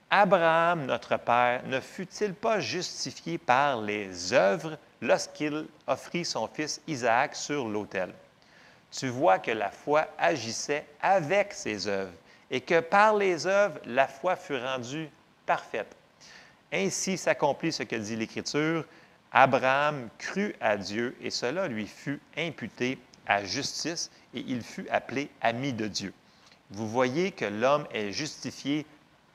Abraham, notre père, ne fut-il pas justifié par les œuvres lorsqu'il offrit son fils Isaac sur l'autel? Tu vois que la foi agissait avec ses œuvres et que par les œuvres, la foi fut rendue parfaite. Ainsi s'accomplit ce que dit l'Écriture. Abraham crut à Dieu et cela lui fut imputé à justice et il fut appelé ami de Dieu. Vous voyez que l'homme est justifié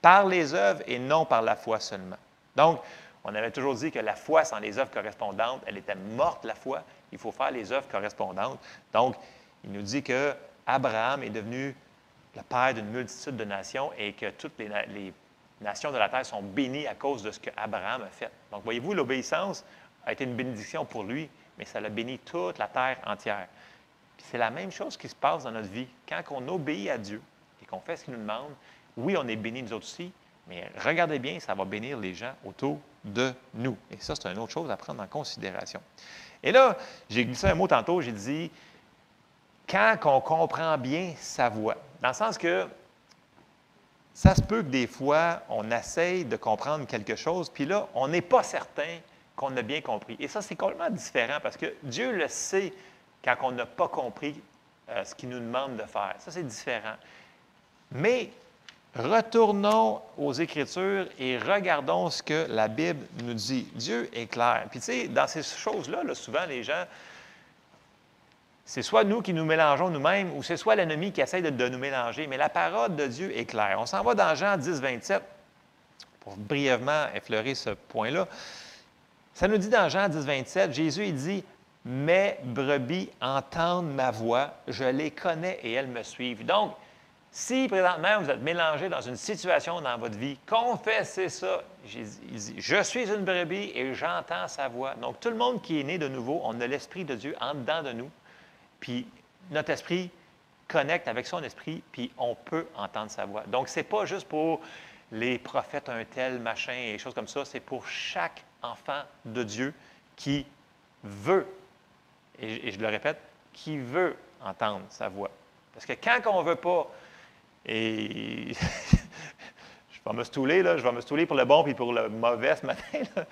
par les œuvres et non par la foi seulement. Donc, on avait toujours dit que la foi sans les œuvres correspondantes, elle était morte, la foi. Il faut faire les œuvres correspondantes. Donc, il nous dit qu'Abraham est devenu le père d'une multitude de nations et que toutes les nations de la terre sont bénies à cause de ce qu'Abraham a fait. Donc, voyez-vous, l'obéissance a été une bénédiction pour lui, mais ça l'a béni toute la terre entière. Puis c'est la même chose qui se passe dans notre vie. Quand on obéit à Dieu et qu'on fait ce qu'il nous demande, oui, on est bénis nous autres aussi, mais regardez bien, ça va bénir les gens autour de nous. Et ça, c'est une autre chose à prendre en considération. Et là, j'ai glissé un mot tantôt, j'ai dit, quand on comprend bien sa voix, dans le sens que ça se peut que des fois, on essaye de comprendre quelque chose, puis là, on n'est pas certain qu'on a bien compris. Et ça, c'est complètement différent parce que Dieu le sait quand on n'a pas compris ce qu'il nous demande de faire. Ça, c'est différent. Mais retournons aux Écritures et regardons ce que la Bible nous dit. Dieu est clair. Puis tu sais, dans ces choses-là, là, souvent les gens, c'est soit nous qui nous mélangeons nous-mêmes ou c'est soit l'ennemi qui essaie de nous mélanger. Mais la parole de Dieu est claire. On s'en va dans Jean 10, 27, pour brièvement effleurer ce point-là. Ça nous dit dans Jean 10, 27, Jésus il dit « Mes brebis entendent ma voix, je les connais et elles me suivent. » Donc, si présentement vous êtes mélangé dans une situation dans votre vie, confessez ça. Il dit « Je suis une brebis et j'entends sa voix. » Donc, tout le monde qui est né de nouveau, on a l'Esprit de Dieu en dedans de nous. Puis, notre esprit connecte avec son esprit, puis on peut entendre sa voix. Donc, ce n'est pas juste pour les prophètes, un tel, machin, et des choses comme ça. C'est pour chaque enfant de Dieu qui veut, et je le répète, qui veut entendre sa voix. Parce que quand on ne veut pas, et je vais me stouler, là, je vais me stouler pour le bon et pour le mauvais ce matin. Là.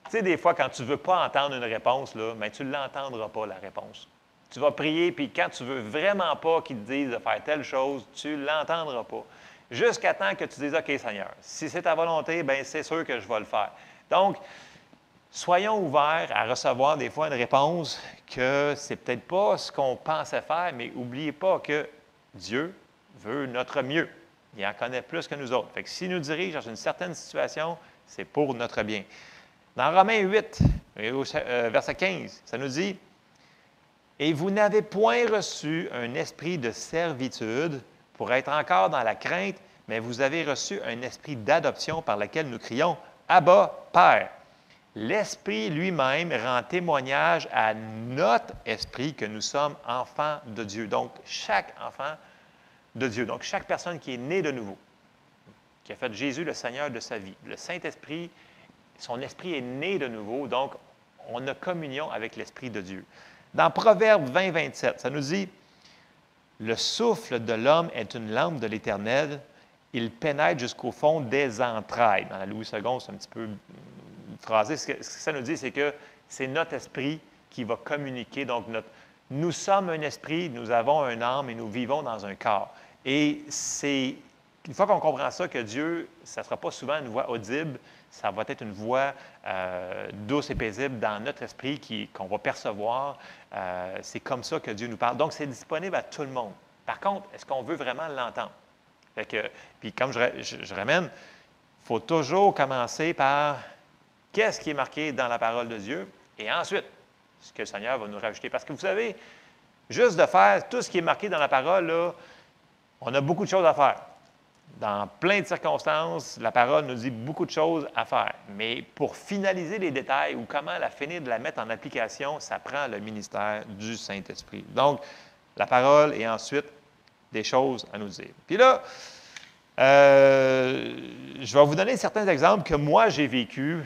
Tu sais, des fois, quand tu ne veux pas entendre une réponse, là, bien, tu ne l'entendras pas, la réponse. Tu vas prier, puis quand tu ne veux vraiment pas qu'il te dise de faire telle chose, tu ne l'entendras pas. Jusqu'à temps que tu dises « OK, Seigneur, si c'est ta volonté, bien, c'est sûr que je vais le faire. » Donc, soyons ouverts à recevoir des fois une réponse que c'est peut-être pas ce qu'on pensait faire, mais n'oubliez pas que Dieu veut notre mieux. Il en connaît plus que nous autres. Fait que s'il nous dirige dans une certaine situation, c'est pour notre bien. Dans Romains 8, verset 15, ça nous dit « Et vous n'avez point reçu un esprit de servitude pour être encore dans la crainte, mais vous avez reçu un esprit d'adoption par lequel nous crions « Abba, Père ». L'Esprit lui-même rend témoignage à notre esprit que nous sommes enfants de Dieu. Donc, chaque enfant de Dieu, donc chaque personne qui est née de nouveau, qui a fait Jésus le Seigneur de sa vie, le Saint-Esprit, son esprit est né de nouveau, donc on a communion avec l'Esprit de Dieu. Dans Proverbe 20, 27, ça nous dit « Le souffle de l'homme est une lampe de l'Éternel, il pénètre jusqu'au fond des entrailles. » Dans la Louis II, c'est un petit peu phrasé. Ce que ça nous dit, c'est que c'est notre esprit qui va communiquer. Donc, nous sommes un esprit, nous avons un âme et nous vivons dans un corps. Et c'est, une fois qu'on comprend ça, que Dieu, ça ne sera pas souvent une voix audible, ça va être une voix douce et paisible dans notre esprit qu'on va percevoir. C'est comme ça que Dieu nous parle. Donc, c'est disponible à tout le monde. Par contre, est-ce qu'on veut vraiment l'entendre? Puis comme je ramène, il faut toujours commencer par qu'est-ce qui est marqué dans la parole de Dieu et ensuite, ce que le Seigneur va nous rajouter. Parce que vous savez, juste de faire tout ce qui est marqué dans la parole, là, on a beaucoup de choses à faire. Dans plein de circonstances, la parole nous dit beaucoup de choses à faire. Mais pour finaliser les détails ou comment la finir de la mettre en application, ça prend le ministère du Saint-Esprit. Donc, la parole et ensuite des choses à nous dire. Puis là, je vais vous donner certains exemples que moi, j'ai vécu.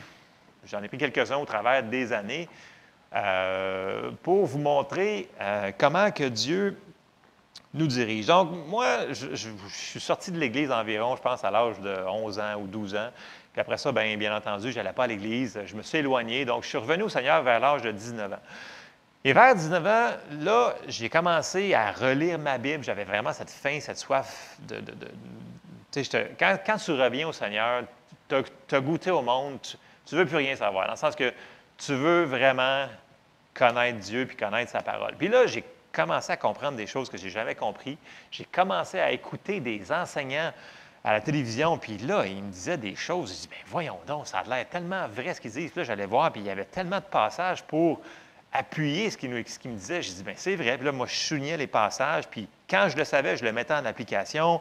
J'en ai pris quelques-uns au travers des années pour vous montrer comment que Dieu nous dirige. Donc, moi, je suis sorti de l'Église environ, je pense, à l'âge de 11 ans ou 12 ans. Puis après ça, bien entendu, je n'allais pas à l'Église. Je me suis éloigné. Donc, je suis revenu au Seigneur vers l'âge de 19 ans. Et vers 19 ans, là, j'ai commencé à relire ma Bible. J'avais vraiment cette faim, cette soif tu sais, quand tu reviens au Seigneur, tu as goûté au monde, tu ne veux plus rien savoir. Dans le sens que tu veux vraiment connaître Dieu puis connaître sa parole. Puis là, j'ai commencé à comprendre des choses que je n'ai jamais compris. J'ai commencé à écouter des enseignants à la télévision, puis là, ils me disaient des choses. Je dis, bien, voyons donc, ça a l'air tellement vrai ce qu'ils disent. Puis là, j'allais voir, puis il y avait tellement de passages pour appuyer ce qu'ils me disaient. Je dis, bien, c'est vrai. Puis là, moi, je soulignais les passages, puis quand je le savais, je le mettais en application.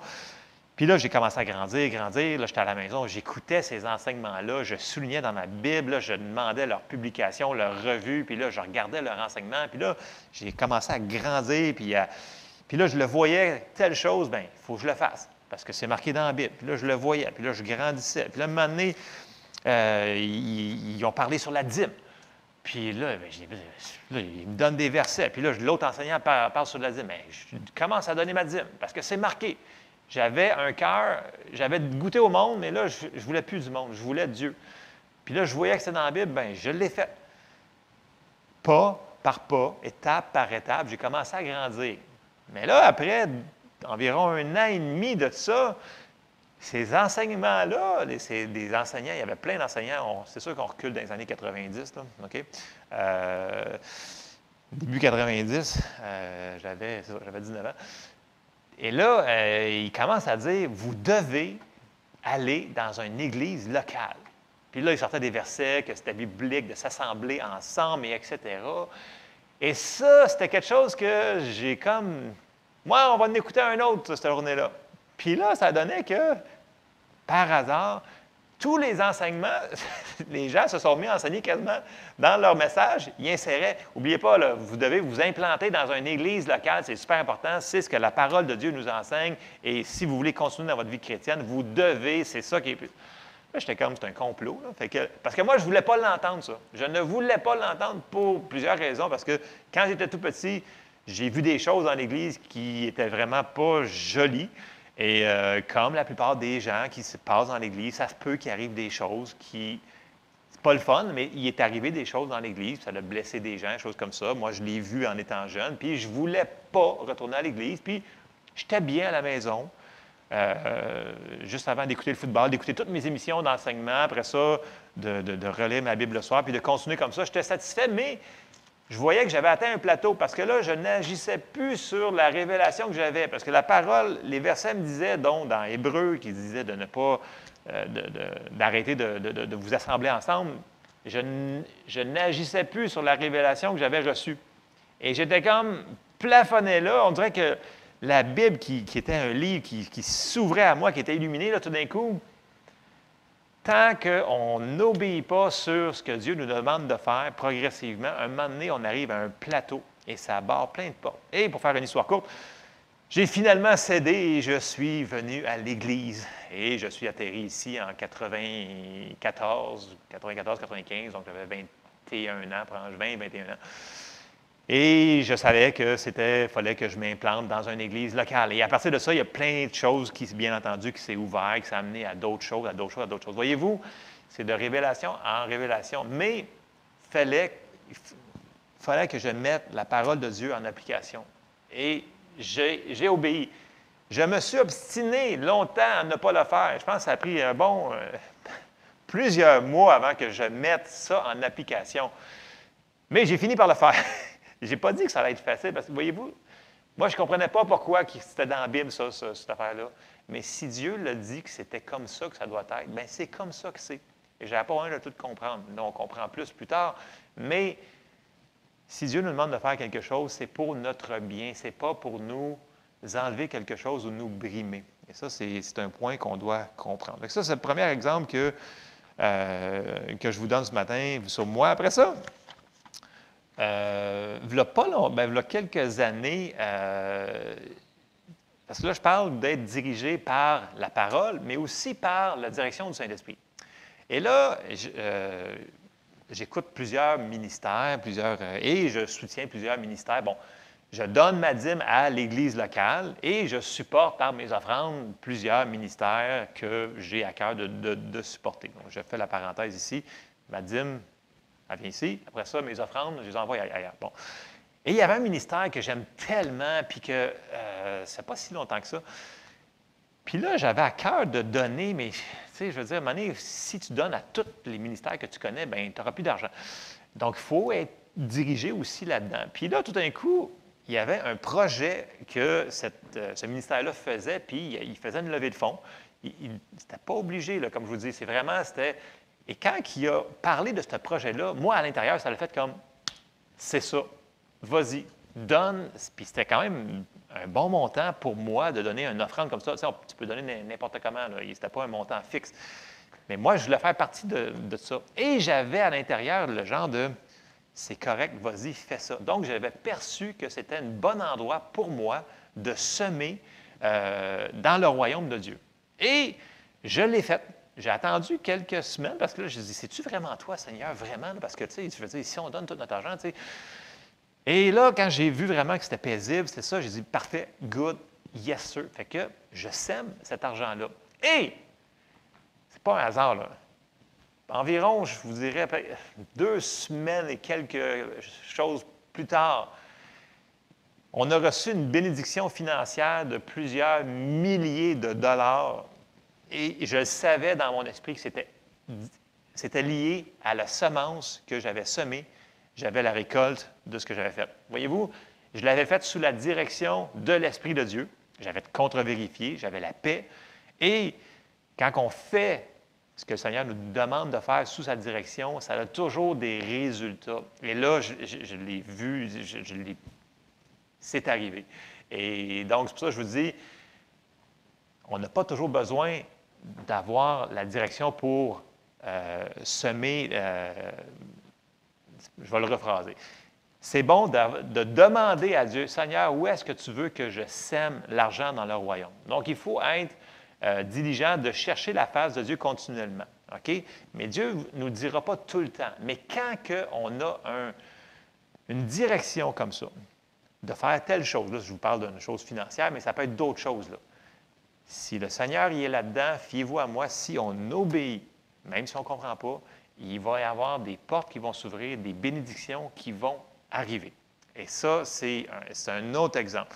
Puis là, j'ai commencé à grandir. Là, j'étais à la maison, j'écoutais ces enseignements-là, je soulignais dans ma Bible, là, je demandais leur publication, leur revue, puis là, je regardais leur enseignement. Puis là, j'ai commencé à grandir, puis là, je le voyais, telle chose, bien, il faut que je le fasse, parce que c'est marqué dans la Bible. Puis là, je le voyais, puis là, je grandissais. Puis là, à un moment donné, ils ont parlé sur la dîme. Puis là, ils me donnent des versets. Puis là, l'autre enseignant parle sur la dîme. Mais je commence à donner ma dîme, parce que c'est marqué. J'avais un cœur, j'avais goûté au monde, mais là, je ne voulais plus du monde, je voulais Dieu. Puis là, je voyais que c'était dans la Bible, bien, je l'ai fait. Pas par pas, étape par étape, j'ai commencé à grandir. Mais là, après environ 1 an et demi de ça, ces enseignements-là, des enseignants, il y avait plein d'enseignants, c'est sûr qu'on recule dans les années 90, là, OK? Début 90, j'avais 19 ans. Et là, il commence à dire, vous devez aller dans une église locale. Puis là, il sortait des versets, que c'était biblique, de s'assembler ensemble, et etc. Et ça, c'était quelque chose que j'ai comme... Moi, on va en écouter un autre, cette journée-là. Puis là, ça donnait que, par hasard, tous les enseignements, les gens se sont mis à enseigner quasiment dans leur message. Ils inséraient, n'oubliez pas, là, vous devez vous implanter dans une église locale, c'est super important, c'est ce que la parole de Dieu nous enseigne. Et si vous voulez continuer dans votre vie chrétienne, vous devez, c'est ça qui est... Là, j'étais comme, c'est un complot. Là. Parce que moi, je ne voulais pas l'entendre, ça. Je ne voulais pas l'entendre pour plusieurs raisons, parce que quand j'étais tout petit, j'ai vu des choses dans l'Église qui n'étaient vraiment pas jolies. Et comme la plupart des gens qui se passent dans l'Église, ça se peut qu'il arrive des choses qui... C'est pas le fun, mais il est arrivé des choses dans l'Église, ça a blessé des gens, des choses comme ça. Moi, je l'ai vu en étant jeune, puis je ne voulais pas retourner à l'Église, puis j'étais bien à la maison. Juste avant d'écouter le football, d'écouter toutes mes émissions d'enseignement, après ça, de relire ma Bible le soir, puis de continuer comme ça. J'étais satisfait, mais je voyais que j'avais atteint un plateau parce que là, je n'agissais plus sur la révélation que j'avais. Parce que la parole, les versets me disaient, donc dans Hébreu, qui disait de ne pas, d'arrêter de vous assembler ensemble, je n'agissais plus sur la révélation que j'avais reçue. Et j'étais comme plafonné là. On dirait que la Bible, qui était un livre qui s'ouvrait à moi, qui était illuminé, là, tout d'un coup, tant qu'on n'obéit pas sur ce que Dieu nous demande de faire progressivement, un moment donné, on arrive à un plateau et ça barre plein de portes. Et pour faire une histoire courte, j'ai finalement cédé et je suis venu à l'Église. Et je suis atterri ici en 94, 95, donc j'avais 21 ans, 20, 21 ans. Et je savais que fallait que je m'implante dans une église locale. Et à partir de ça, il y a plein de choses qui, bien entendu, qui s'est ouvert, qui s'est amené à d'autres choses, à d'autres choses, à d'autres choses. Voyez-vous, c'est de révélation en révélation. Mais il fallait que je mette la parole de Dieu en application. Et j'ai obéi. Je me suis obstiné longtemps à ne pas le faire. Je pense que ça a pris plusieurs mois avant que je mette ça en application. Mais j'ai fini par le faire. Je n'ai pas dit que ça allait être facile, parce que, voyez-vous, moi, je ne comprenais pas pourquoi c'était dans la Bible, cette affaire-là. Mais si Dieu l'a dit que c'était comme ça que ça doit être, bien, c'est comme ça que c'est. Et je n'avais pas besoin de tout comprendre. Là, on comprend plus tard. Mais si Dieu nous demande de faire quelque chose, c'est pour notre bien. Ce n'est pas pour nous enlever quelque chose ou nous brimer. Et ça, c'est un point qu'on doit comprendre. Donc ça, c'est le premier exemple que je vous donne ce matin sur moi. Après ça, il y a quelques années, parce que là, je parle d'être dirigé par la parole, mais aussi par la direction du Saint-Esprit. Et là, j'écoute plusieurs ministères, et je soutiens plusieurs ministères. Bon, je donne ma dîme à l'Église locale et je supporte par mes offrandes plusieurs ministères que j'ai à cœur de supporter. Donc, je fais la parenthèse ici. Ma dîme, elle vient ici. Après ça, mes offrandes, je les envoie ailleurs. Bon. Et il y avait un ministère que j'aime tellement, puis que ça fait pas si longtemps que ça. Puis là, j'avais à cœur de donner, mais tu sais, je veux dire, à un moment donné, si tu donnes à tous les ministères que tu connais, bien, tu n'auras plus d'argent. Donc, il faut être dirigé aussi là-dedans. Puis là, tout d'un coup, il y avait un projet que ce ministère-là faisait, puis il faisait une levée de fonds. Il n'était pas obligé, là, comme je vous dis. C'était... Et quand il a parlé de ce projet-là, moi, à l'intérieur, ça l'a fait comme, c'est ça, vas-y, donne. Puis c'était quand même un bon montant pour moi de donner une offrande comme ça. Tu sais, tu peux donner n'importe comment, là. C'était pas un montant fixe. Mais moi, je voulais faire partie de ça. Et j'avais à l'intérieur le genre de, c'est correct, vas-y, fais ça. Donc, j'avais perçu que c'était un bon endroit pour moi de semer dans le royaume de Dieu. Et je l'ai fait. J'ai attendu quelques semaines parce que là, je me dis, c'est-tu vraiment toi, Seigneur, vraiment? Parce que, tu sais, je veux dire, si on donne tout notre argent, tu sais. Et là, quand j'ai vu vraiment que c'était paisible, c'était ça, j'ai dit, parfait, good, yes sir. Fait que je sème cet argent-là. Et, c'est pas un hasard, là. Environ, je vous dirais, 2 semaines et quelques choses plus tard, on a reçu une bénédiction financière de plusieurs milliers de dollars. Et je le savais dans mon esprit que c'était lié à la semence que j'avais semée. J'avais la récolte de ce que j'avais fait. Voyez-vous, je l'avais fait sous la direction de l'Esprit de Dieu. J'avais contre-vérifié, j'avais la paix. Et quand on fait ce que le Seigneur nous demande de faire sous sa direction, ça a toujours des résultats. Et là, je l'ai vu, c'est arrivé. Et donc, c'est pour ça que je vous dis, on n'a pas toujours besoin d'avoir la direction pour semer, je vais le rephraser. C'est bon de demander à Dieu, Seigneur, où est-ce que tu veux que je sème l'argent dans le royaume? Donc, il faut être diligent de chercher la face de Dieu continuellement. OK? Mais Dieu ne nous le dira pas tout le temps. Mais quand on a une direction comme ça, de faire telle chose, là, je vous parle d'une chose financière, mais ça peut être d'autres choses, là. Si le Seigneur y est là-dedans, fiez-vous à moi, si on obéit, même si on ne comprend pas, il va y avoir des portes qui vont s'ouvrir, des bénédictions qui vont arriver. Et ça, c'est un autre exemple.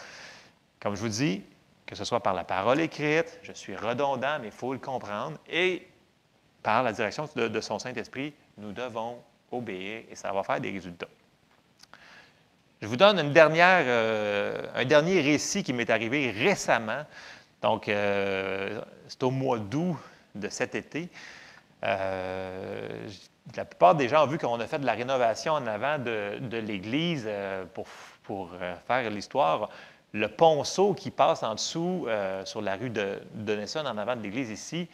Comme je vous dis, que ce soit par la parole écrite, je suis redondant, mais il faut le comprendre, et par la direction de son Saint-Esprit, nous devons obéir et ça va faire des résultats. Je vous donne un dernier récit qui m'est arrivé récemment. Donc, c'est au mois d'août de cet été. La plupart des gens ont vu qu'on a fait de la rénovation en avant de l'église pour faire l'histoire. Le ponceau qui passe en dessous sur la rue de Donnelson, en avant de l'église ici,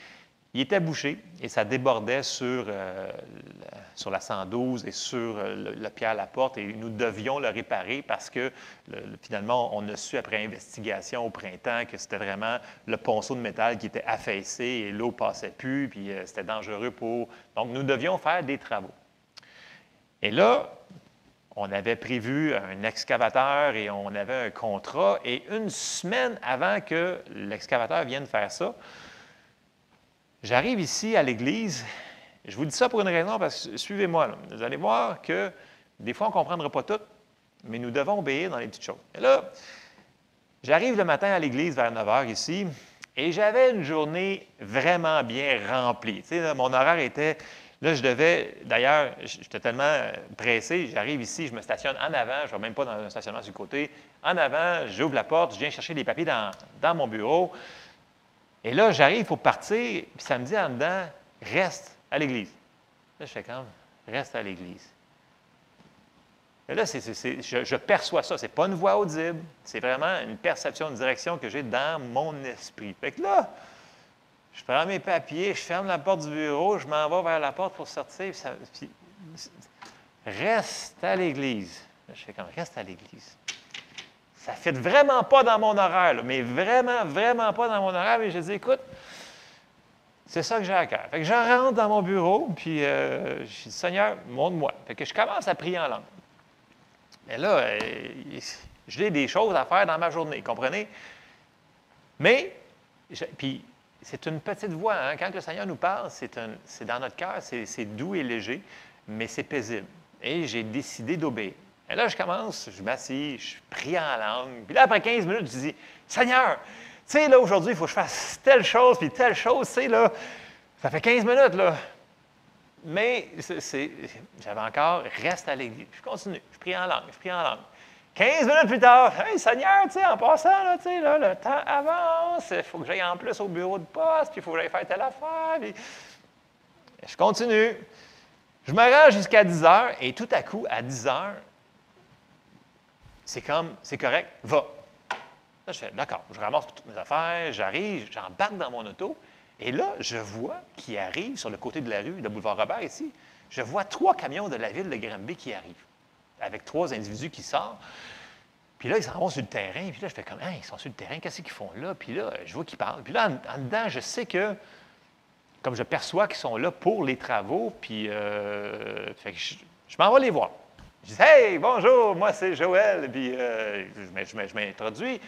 il était bouché et ça débordait sur la 112 et sur le pied à la porte et nous devions le réparer parce que finalement, on a su après investigation au printemps que c'était vraiment le ponceau de métal qui était affaissé et l'eau ne passait plus, puis c'était dangereux pour... Donc, nous devions faire des travaux. Et là, on avait prévu un excavateur et on avait un contrat et une semaine avant que l'excavateur vienne faire ça, j'arrive ici à l'église, je vous dis ça pour une raison, parce que suivez-moi, là. Vous allez voir que des fois, on ne comprendra pas tout, mais nous devons obéir dans les petites choses. Et là, j'arrive le matin à l'église vers 9 h ici, et j'avais une journée vraiment bien remplie. Tu sais, là, mon horaire était... Là, je devais... D'ailleurs, j'étais tellement pressé, j'arrive ici, je me stationne en avant, je ne vais même pas dans un stationnement sur le côté. En avant, j'ouvre la porte, je viens chercher les papiers dans mon bureau. Et là, j'arrive pour partir, puis ça me dit en dedans, reste à l'église. Là, je fais comme, reste à l'église. Et là, je perçois ça. Ce n'est pas une voix audible, c'est vraiment une perception, une direction que j'ai dans mon esprit. Fait que là, je prends mes papiers, je ferme la porte du bureau, je m'en vais vers la porte pour sortir, puis reste à l'église. Là, je fais comme, reste à l'église. Ça ne fit vraiment pas dans mon horaire, là, mais vraiment, vraiment pas dans mon horaire. Et je dis, écoute, c'est ça que j'ai à cœur. Fait que je rentre dans mon bureau, puis je dis, Seigneur, montre-moi. Fait que je commence à prier en langue. Mais là, j'ai des choses à faire dans ma journée, comprenez? Mais, puis, c'est une petite voix. Hein? Quand le Seigneur nous parle, c'est dans notre cœur, c'est doux et léger, mais c'est paisible. Et j'ai décidé d'obéir. Et là, je commence, je m'assis, je prie en langue. Puis là, après 15 minutes, je dis, Seigneur, tu sais, là, aujourd'hui, il faut que je fasse telle chose, puis telle chose, tu sais, là, ça fait 15 minutes, là. Mais j'avais encore, reste à l'église. Je continue, je prie en langue, je prie en langue. 15 minutes plus tard, hey, Seigneur, tu sais, en passant, là, tu sais, là, le temps avance, il faut que j'aille en plus au bureau de poste, puis il faut que j'aille faire telle affaire. Puis... Je continue. Je me rends jusqu'à 10 h, et tout à coup, à 10 h, c'est comme, c'est correct, va. Là, je fais, d'accord, je ramasse toutes mes affaires, j'arrive, j'embarque dans mon auto, et là, je vois qui arrive sur le côté de la rue, le boulevard Robert ici, je vois 3 camions de la ville de Granby qui arrivent, avec 3 individus qui sortent. Puis là, ils s'en vont sur le terrain, puis là, je fais comme, hey, ils sont sur le terrain, qu'est-ce qu'ils font là? Puis là, je vois qu'ils parlent. Puis là, en dedans, je sais que, comme je perçois qu'ils sont là pour les travaux, puis fait que je m'en vais les voir. Je dis, hey, bonjour, moi c'est Joël, puis je m'introduis.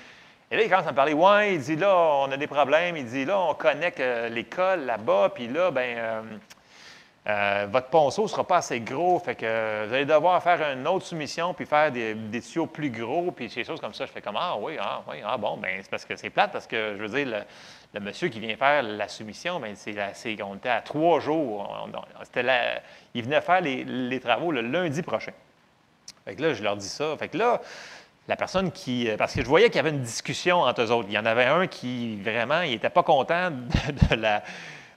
Et là, il commence à me parler, ouais, il dit, là, on a des problèmes. Il dit, là, on connecte l'école là-bas, puis là, votre ponceau ne sera pas assez gros, fait que vous allez devoir faire une autre soumission, puis faire des tuyaux plus gros, puis des choses comme ça. Je fais comme, ah oui, bon, bien, c'est parce que c'est plate, parce que, je veux dire, le monsieur qui vient faire la soumission, bien, on était à 3 jours. Il venait faire les travaux le lundi prochain. Fait que là, je leur dis ça. Fait que là, la personne parce que je voyais qu'il y avait une discussion entre eux autres. Il y en avait un qui, vraiment, il n'était pas content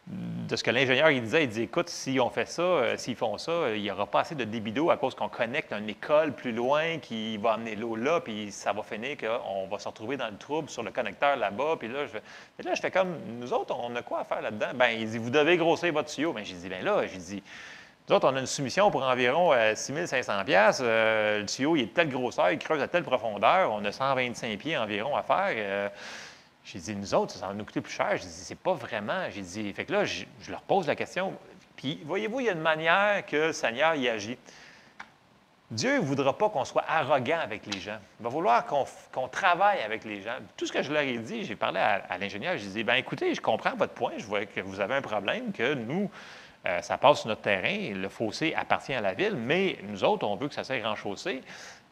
de ce que l'ingénieur il disait. Il dit, écoute, si on fait ça, s'ils font ça, il n'y aura pas assez de débit d'eau à cause qu'on connecte une école plus loin qui va amener l'eau là, puis ça va finir qu'on va se retrouver dans le trouble sur le connecteur là-bas. Puis là, je fais comme, nous autres, on a quoi à faire là-dedans? Bien, il dit, vous devez grossir votre tuyau. Bien, j'ai dit, bien là, j'ai dit, nous autres, on a une soumission pour environ 6 500 $. Le tuyau, il est de telle grosseur, il creuse à telle profondeur. On a 125 pieds environ à faire. J'ai dit, nous autres, ça va nous coûter plus cher. J'ai dit, c'est pas vraiment. J'ai dit, fait que là, je leur pose la question. Puis, voyez-vous, il y a une manière que le Seigneur y agit. Dieu ne voudra pas qu'on soit arrogant avec les gens. Il va vouloir qu'on travaille avec les gens. Tout ce que je leur ai dit, j'ai parlé à l'ingénieur, je lui ai dit, bien, écoutez, je comprends votre point, je vois que vous avez un problème, que nous, ça passe sur notre terrain, le fossé appartient à la ville, mais nous autres, on veut que ça soit renchaussé.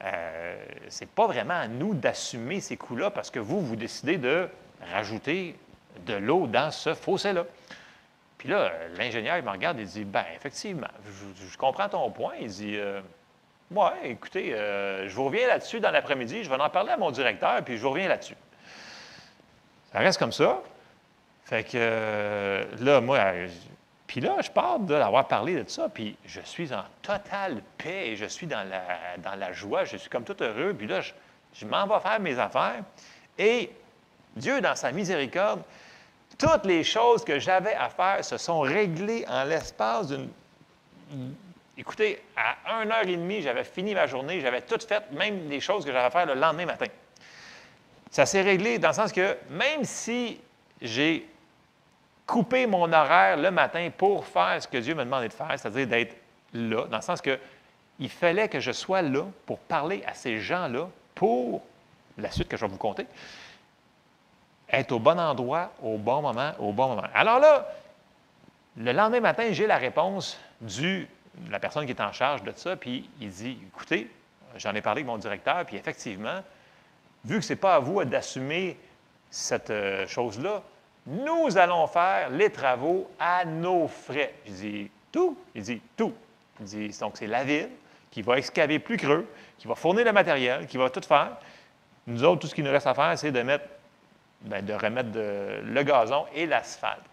Ce n'est pas vraiment à nous d'assumer ces coûts-là parce que vous décidez de rajouter de l'eau dans ce fossé-là. Puis là, l'ingénieur, il me regarde et dit, bien, effectivement, je comprends ton point. Il dit, ouais, écoutez, je vous reviens là-dessus dans l'après-midi, je vais en parler à mon directeur, puis je vous reviens là-dessus. Ça reste comme ça. Fait que là, moi, puis là, je pars d'avoir parlé de ça, puis je suis en totale paix, je suis dans la joie, je suis comme tout heureux, puis là, je m'en vais faire mes affaires. Et Dieu, dans sa miséricorde, toutes les choses que j'avais à faire se sont réglées en l'espace d'une... Écoutez, à 1h30, j'avais fini ma journée, j'avais tout fait, même les choses que j'avais à faire le lendemain matin. Ça s'est réglé dans le sens que même si j'ai coupé mon horaire le matin pour faire ce que Dieu me demandait de faire, c'est-à-dire d'être là, dans le sens que il fallait que je sois là pour parler à ces gens-là pour la suite que je vais vous conter, être au bon endroit, au bon moment, au bon moment. Alors là, le lendemain matin, j'ai la réponse de la personne qui est en charge de ça, puis il dit, écoutez, j'en ai parlé avec mon directeur, puis effectivement, vu que ce n'est pas à vous d'assumer cette chose-là, nous allons faire les travaux à nos frais. Je dis, tout? Il dit, tout. Il dit, donc c'est la ville qui va excaver plus creux, qui va fournir le matériel, qui va tout faire. Nous autres, tout ce qui nous reste à faire, c'est de remettre le gazon et l'asphalte.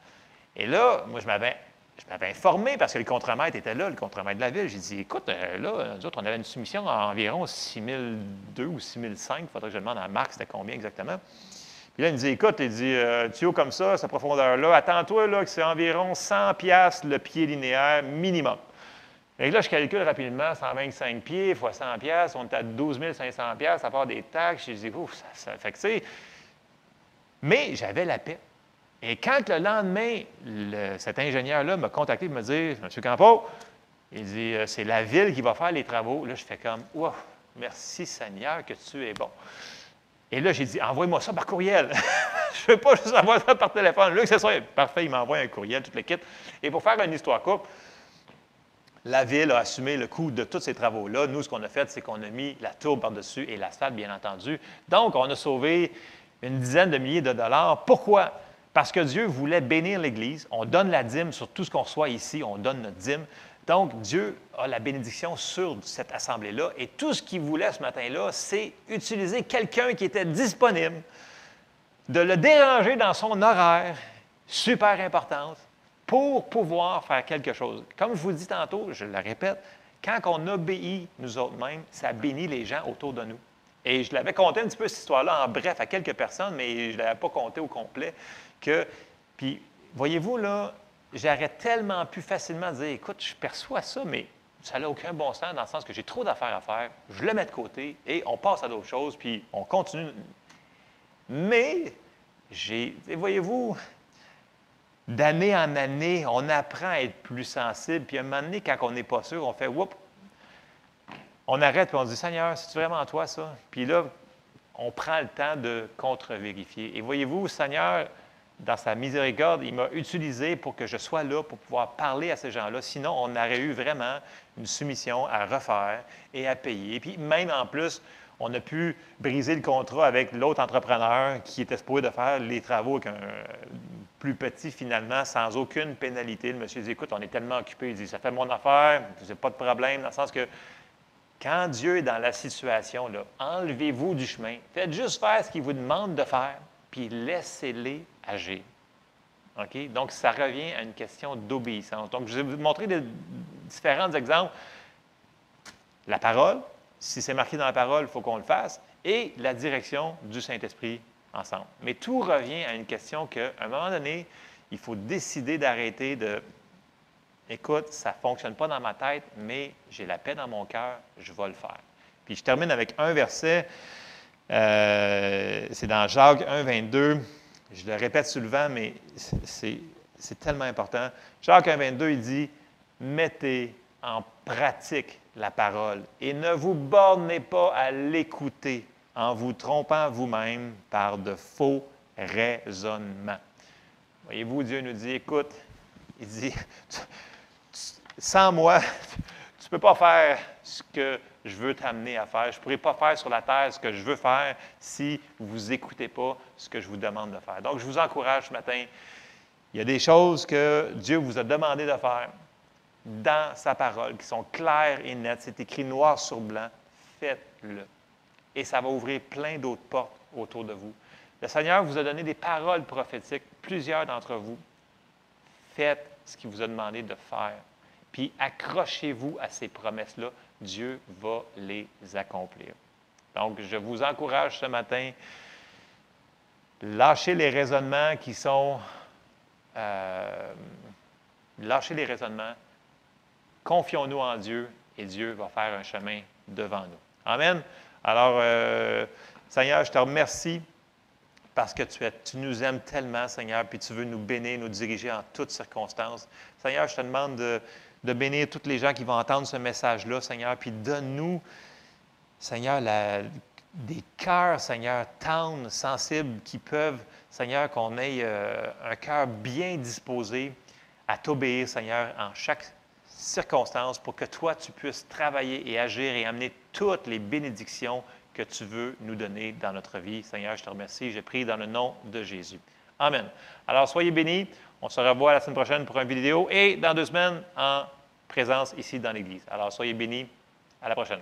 Et là, moi, je m'avais informé parce que le contremaître était là, le contremaître de la ville. J'ai dit, écoute, là, nous autres, on avait une soumission à environ 6002 ou 6005. Il faudrait que je demande à Marc c'était combien exactement. Puis là, il me dit, écoute, il dit, tuyau comme ça, cette profondeur-là, attends-toi là, que c'est environ 100 $ le pied linéaire minimum. Et là, je calcule rapidement, 125 pieds fois 100 $, on est à 12 500 $, à part des taxes. Je dis, ouf, ça fait que c'est... Mais j'avais la paix. Et quand le lendemain, cet ingénieur-là m'a contacté pour me dire, M. Campeau, il dit, c'est la ville qui va faire les travaux. Là, je fais comme, wow, merci Seigneur que tu es bon. Et là, j'ai dit, envoie-moi ça par courriel. Je ne veux pas juste envoyer ça par téléphone. Là, que ce soit parfait, il m'envoie un courriel, tout le kit. Et pour faire une histoire courte, la ville a assumé le coût de tous ces travaux-là. Nous, ce qu'on a fait, c'est qu'on a mis la tourbe par-dessus et l'asphalte, bien entendu. Donc, on a sauvé une dizaine de milliers de dollars. Pourquoi? Parce que Dieu voulait bénir l'Église. On donne la dîme sur tout ce qu'on reçoit ici. On donne notre dîme. Donc, Dieu a la bénédiction sur cette assemblée-là. Et tout ce qu'il voulait ce matin-là, c'est utiliser quelqu'un qui était disponible, de le déranger dans son horaire, super importante, pour pouvoir faire quelque chose. Comme je vous dis tantôt, je le répète, quand on obéit nous autres-mêmes, ça bénit les gens autour de nous. Et je l'avais conté un petit peu cette histoire-là en bref à quelques personnes, mais je ne l'avais pas compté au complet. Puis, voyez-vous, là, j'aurais tellement pu facilement dire, écoute, je perçois ça, mais ça n'a aucun bon sens dans le sens que j'ai trop d'affaires à faire, je le mets de côté et on passe à d'autres choses, puis on continue. Mais, voyez-vous, d'année en année, on apprend à être plus sensible, puis à un moment donné, quand on n'est pas sûr, on fait, oups, on arrête, puis on dit, Seigneur, c'est vraiment toi, ça? Puis là, on prend le temps de contre-vérifier. Et voyez-vous, Seigneur, dans sa miséricorde, il m'a utilisé pour que je sois là, pour pouvoir parler à ces gens-là. Sinon, on aurait eu vraiment une soumission à refaire et à payer. Et puis même en plus, on a pu briser le contrat avec l'autre entrepreneur qui était supposé de faire les travaux avec un plus petit finalement, sans aucune pénalité. Le monsieur dit, écoute, on est tellement occupé. Il dit, ça fait mon affaire, c'est pas de problème, dans le sens que quand Dieu est dans la situation, là, enlevez-vous du chemin. Faites juste faire ce qu'il vous demande de faire, puis laissez-les agir. OK? Donc, ça revient à une question d'obéissance. Donc, je vais vous montrer différents exemples. La parole, si c'est marqué dans la parole, il faut qu'on le fasse, et la direction du Saint-Esprit ensemble. Mais tout revient à une question qu'à un moment donné, il faut décider d'arrêter de « Écoute, ça ne fonctionne pas dans ma tête, mais j'ai la paix dans mon cœur, je vais le faire. » Puis je termine avec un verset, c'est dans Jacques 1, 22. Je le répète souvent, mais c'est tellement important. Jacques 1, 22, il dit « Mettez en pratique la parole et ne vous bornez pas à l'écouter en vous trompant vous-même par de faux raisonnements. » Voyez-vous, Dieu nous dit, écoute, il dit, sans moi, tu ne peux pas faire ce que je veux t'amener à faire. Je ne pourrai pas faire sur la terre ce que je veux faire si vous n'écoutez pas ce que je vous demande de faire. Donc, je vous encourage ce matin. Il y a des choses que Dieu vous a demandé de faire dans sa parole, qui sont claires et nettes. C'est écrit noir sur blanc. Faites-le. Et ça va ouvrir plein d'autres portes autour de vous. Le Seigneur vous a donné des paroles prophétiques, plusieurs d'entre vous. Faites ce qu'il vous a demandé de faire. Puis accrochez-vous à ces promesses-là. Dieu va les accomplir. Donc, je vous encourage ce matin, lâchez les raisonnements qui sont... lâchez les raisonnements, confions-nous en Dieu et Dieu va faire un chemin devant nous. Amen. Alors, Seigneur, je te remercie parce que tu nous aimes tellement, Seigneur, puis tu veux nous bénir, nous diriger en toutes circonstances. Seigneur, je te demande de bénir tous les gens qui vont entendre ce message-là, Seigneur, puis donne-nous, Seigneur, des cœurs, Seigneur, tendres, sensibles, qui peuvent, Seigneur, qu'on ait un cœur bien disposé à t'obéir, Seigneur, en chaque circonstance pour que toi, tu puisses travailler et agir et amener toutes les bénédictions que tu veux nous donner dans notre vie. Seigneur, je te remercie. Je prie dans le nom de Jésus. Amen. Alors, soyez bénis. On se revoit la semaine prochaine pour une vidéo et dans 2 semaines en présence ici dans l'Église. Alors, soyez bénis. À la prochaine.